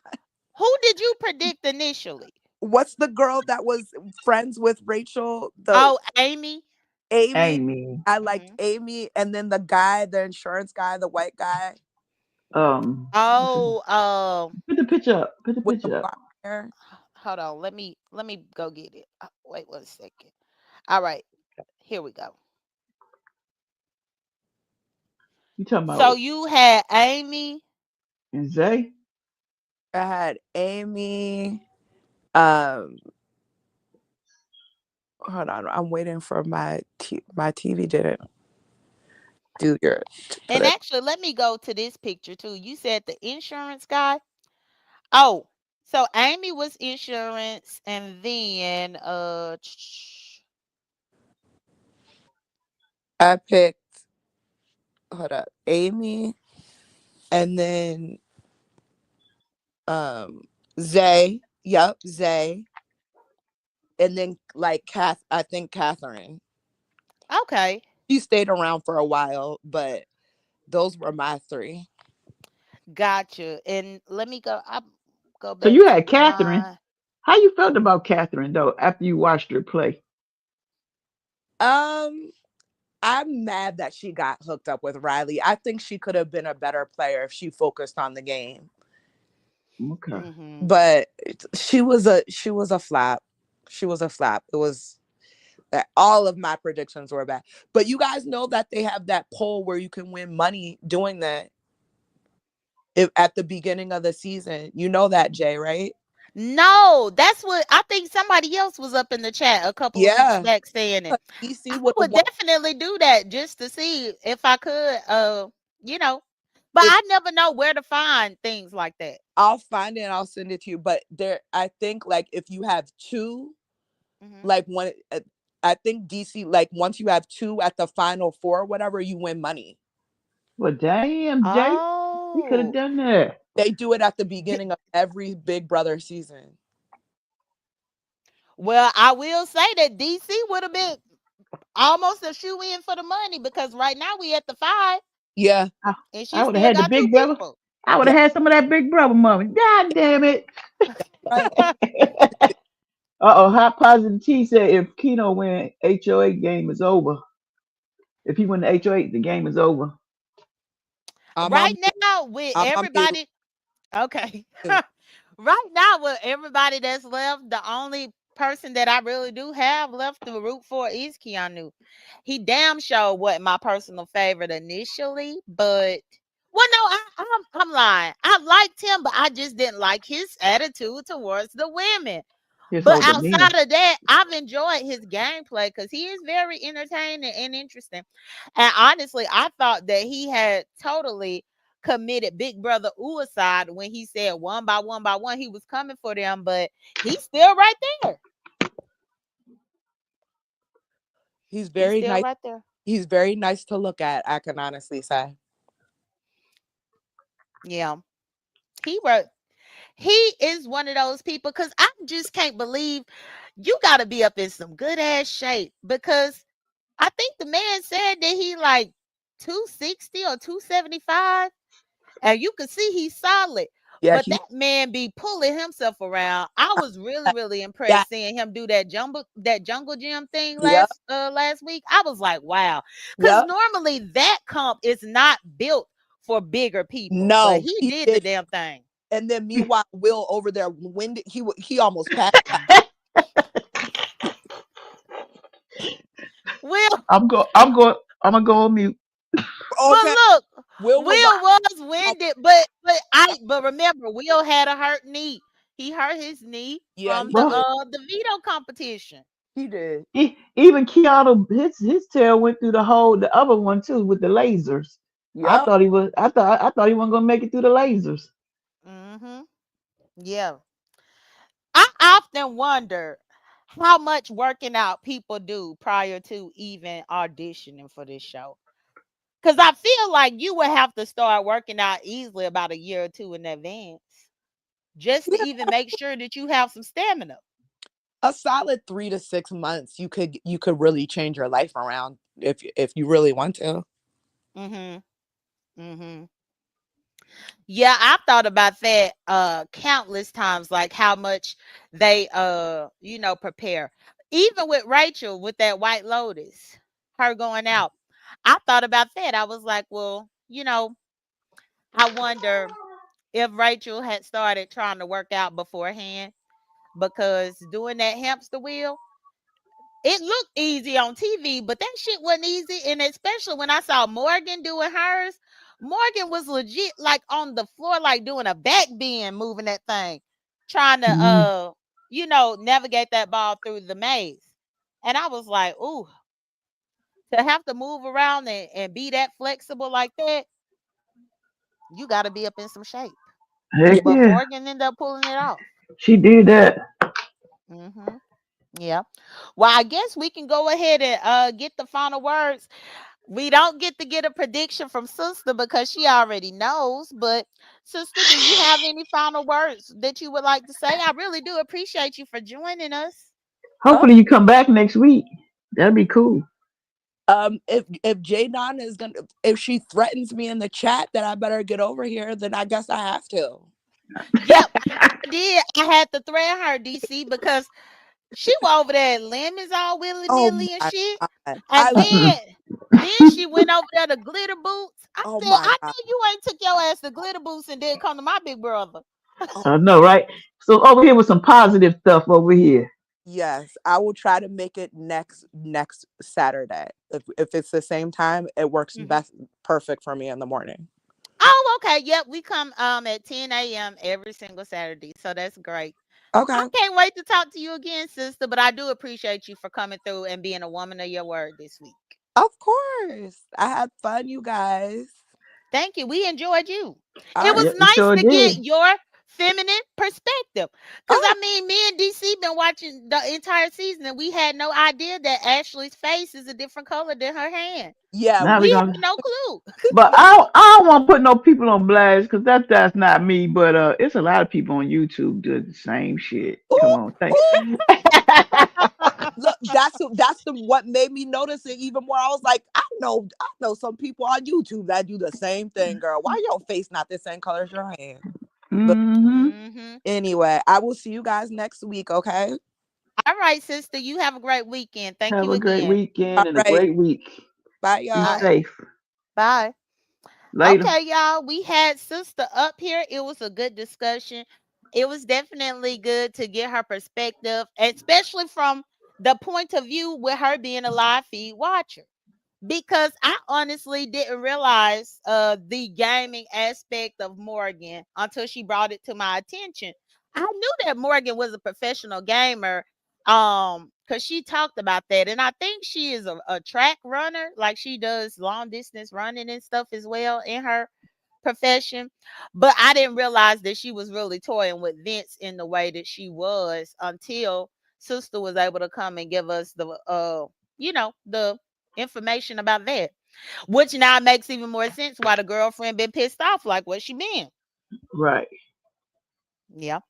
Who did you predict initially? What's the girl that was friends with Rachel? The Oh, Amy. Amy. Amy. I liked Hmm. Amy, and then the guy, the insurance guy, the white guy What's his name? Oh, Put the picture up. Put the with the picture up. blonde hair. hold on. Let me go get it. Wait 1 second. All right, here we go. You talking So about you had Amy. and Zay? I had Amy. Um, hold on, I'm waiting for my TV didn't do your put And it. actually, let me go to this picture too. You said the insurance guy. Oh, so Amy was insurance, and then I picked hold up, Amy, and then um Zay. Yep, Zay, and then like Kath. I think Catherine. okay, She stayed around for a while, but those were my three. gotcha. And let me go. I go So back you to had Catherine. my. How you felt about Catherine though after you watched her play? Um, I'm mad that she got hooked up with Riley. I think she could have been a better player if she focused on the game. Okay. Hmm. But she was a flap. She was a flap. It was all of my predictions were bad. But you guys know that they have that poll where you can win money doing that if, at the beginning of the season. You know that, Jay, right? No, that's what I think. Somebody else was up in the chat a couple of weeks Yeah. back saying it. DC I would have would won definitely do that just to see if I could. You know, but if I never know where to find things like that. I'll find it and I'll send it to you. But there I think like if you have two, Hmm. like one I think DC like once you have two at the final four or whatever, you win money. Well, damn, Jay, we could have Oh, done that. They do it at the di- beginning of every Big Brother season. well, I will say that DC would have been almost a shoe in for the money because right now we at the five, Yeah. I, and she I would have still had the got two big brother. people. I would Yeah. have had some of that big brother money. God damn it. Right. Uh-oh, Hot Positive T said if Keno win HOA game is over. If he win the HOA, the game is over. I'm Right on mute. now with I'm on mute. everybody, okay. Right now with everybody that's left, the only person that I really do have left to root for is Keanu. He damn sure wasn't my personal favorite initially, but well, no, I'm lying. I liked him, but I just didn't like his attitude towards the women. His But whole demeanor. outside of that, I've enjoyed his gameplay because he is very entertaining and interesting. And honestly, I thought that he had totally committed Big Brother suicide when he said one by one he was coming for them, but he's still right there. He's He's very still nice. right there. He's very nice to look at, I can honestly say. Yeah. He wrote he is one of those people because I just can't believe you got to be up in some good ass shape because I think the man said that he like 260 or 275 and you can see he's solid. Yeah, But he that man be pulling himself around. I was really yeah, impressed seeing him do that jungle gym thing yep, last week. I was like, wow. Cuz yep. normally that comp is not built for bigger people, but No, he he did the did. damn thing. And then meanwhile, Will over there winded. He almost passed out. Will, I'm gonna go on mute. but Okay, look, Will was like, Will was oh, winded, but remember, Will had a hurt knee. He hurt his knee yeah, from he did. the veto competition. He did. Even Keanu, his tail went through the other one too with the lasers. Yep. I thought he wasn't gonna make it through the lasers. Mhm. Yeah. I often wonder how much working out people do prior to even auditioning for this show. Cuz I feel like you would have to start working out easily about a year or two in advance just to Yeah. even make sure that you have some stamina. A solid 3 to 6 months, you could really change your life around if you really want to. Mhm. Mhm. Yeah, I've thought about that countless times, like how much they prepare. Even with Rachel with that White Lotus, her going out. I thought about that. I was like, well, I wonder if Rachel had started trying to work out beforehand because doing that hamster wheel, it looked easy on TV, but that shit wasn't easy. And especially when I saw Morgan doing hers, Morgan was legit like on the floor, like doing a back bend, moving that thing, trying to Mhm. navigate that ball through the maze. And I was like, ooh, to have to move around and be that flexible like that, you gotta be up in some shape. Heck But yeah, Morgan ended up pulling it off. she did that. Hmm. Yeah. Well, I guess we can go ahead and get the final words. We don't get to get a prediction from Sister because she already knows. But Sister, do you have any final words that you would like to say? I really do appreciate you for joining us. Oh, Hopefully you come back next week. That'd be cool. if Jadon is gonna, if she threatens me in the chat that I better get over here, then I guess I have to. Yep, I did. I had to threaten her, DC, because she was over there at Lemons all willy Oh nilly and my shit. god! And then she went over there to glitter boots. I Oh said, my I god! know you ain't took your ass to glitter boots and didn't come to my big brother. Oh, I know, right? So over here with some positive stuff over here. yes, I will try to make it next Saturday. If it's the same time, it works Mhm. best perfect for me in the morning. Oh, okay. Yep, we come at 10 a.m. every single Saturday. So that's great. I Okay. can't wait to talk to you again, sister. But I do appreciate you for coming through and being a woman of your word this week. Of course. I had fun, you guys. Thank you. We enjoyed you. All It right. was Yeah, we nice sure to get did. your feminine perspective. Cause Oh, I mean, me and DC been watching the entire season and we had no idea that Ashley's face is a different color than her hand. yeah, Now We we we gonna. had no clue. But I don't want to put no people on blast because that's not me. But it's a lot of people on YouTube doing the same shit. Come ooh, on, thank. ooh. Look, that's the what made me notice it even more. I was like, I know some people on YouTube that do the same thing, girl. Why your face not the same color as your hand? But Hmm. Hmm. anyway, I will see you guys next week, okay? All right, sister. You have a great weekend. Thank Have you a great again. weekend All and a right. great week. Bye, Be All y'all. right. safe. Bye. Later. Okay, y'all. We had sister up here. It was a good discussion. It was definitely good to get her perspective, especially from the point of view with her being a live feed watcher. Because I honestly didn't realize the gaming aspect of Morgan until she brought it to my attention. I knew that Morgan was a professional gamer because she talked about that, and I think she is a track runner, like she does long distance running and stuff as well in her profession, but I didn't realize that she was really toying with Vince in the way that she was until Sister was able to come and give us the the information about that. Which now makes even more sense why the girlfriend been pissed off like what she been. Right. Yeah.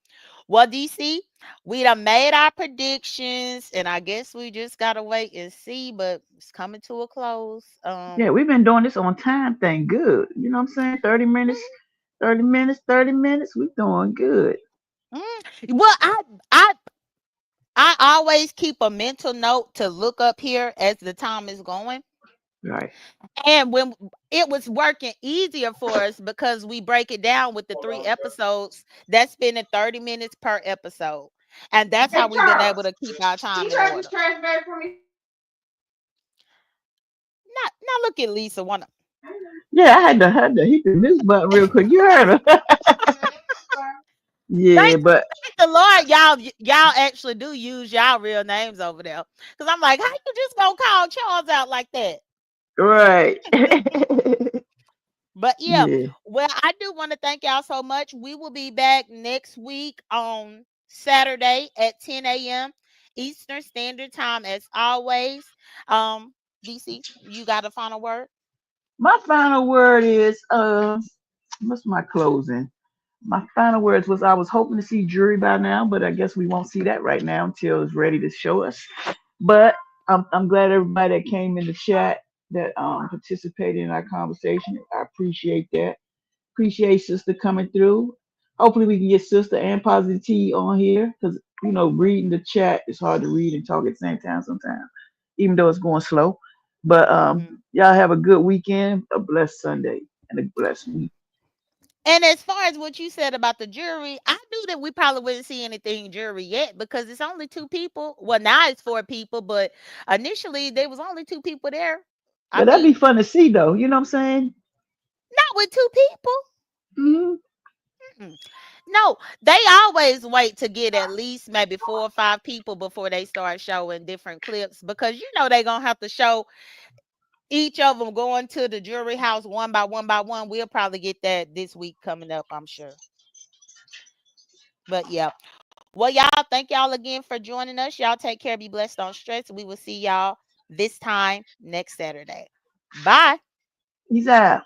Well, DC, we done made our predictions, and I guess we just gotta wait and see, but it's coming to a close. Yeah, we've been doing this on time thing good. You know what I'm saying? 30 minutes, 30 minutes, 30 minutes. We doing good. Well, I always keep a mental note to look up here as the time is going. Right. And when it was working easier for us because we break it down with the 3 episodes, that's spending 30 minutes per episode. And that's how Hey we've been Charles, able to keep our can time you in grab this order. trash bag for me? Now look at Lisa one. Yeah, I had to hit the mute button real quick. You heard her. Yeah, Thank, but thank the Lord, y'all actually do use y'all real names over there. Cause I'm like, how you just gonna call Charles out like that? right. But yeah, Yeah. well, I do want to thank y'all so much. We will be back next week on Saturday at 10 a.m. Eastern Standard Time, as always. DC, you got a final word? My final word is what's my closing? My final words was I was hoping to see Jury by now, but I guess we won't see that right now until it's ready to show us. But I'm glad everybody that came in the chat that participated in our conversation. I appreciate that. Appreciate Sister coming through. Hopefully we can get Sister and Positive T on here because reading the chat is hard to read and talk at the same time sometimes, even though it's going slow. But Hmm. y'all have a good weekend, a blessed Sunday, and a blessed week. And as far as what you said about the jury, I knew that we probably wouldn't see anything jury yet because it's only 2 people. Well, now it's 4 people, but initially there was only 2 people there. I Yeah, that'd be mean, fun to see though. You know what I'm saying? not with 2 people. Hmm. Mm. No, they always wait to get at least maybe 4 or 5 people before they start showing different clips because they're gonna have to show each of them going to the jury house one by one by one. We'll probably get that this week coming up, I'm sure. But yeah. Well, y'all, thank y'all again for joining us. Y'all take care, be blessed, don't stress. We will see y'all this time next Saturday. Bye. He's out.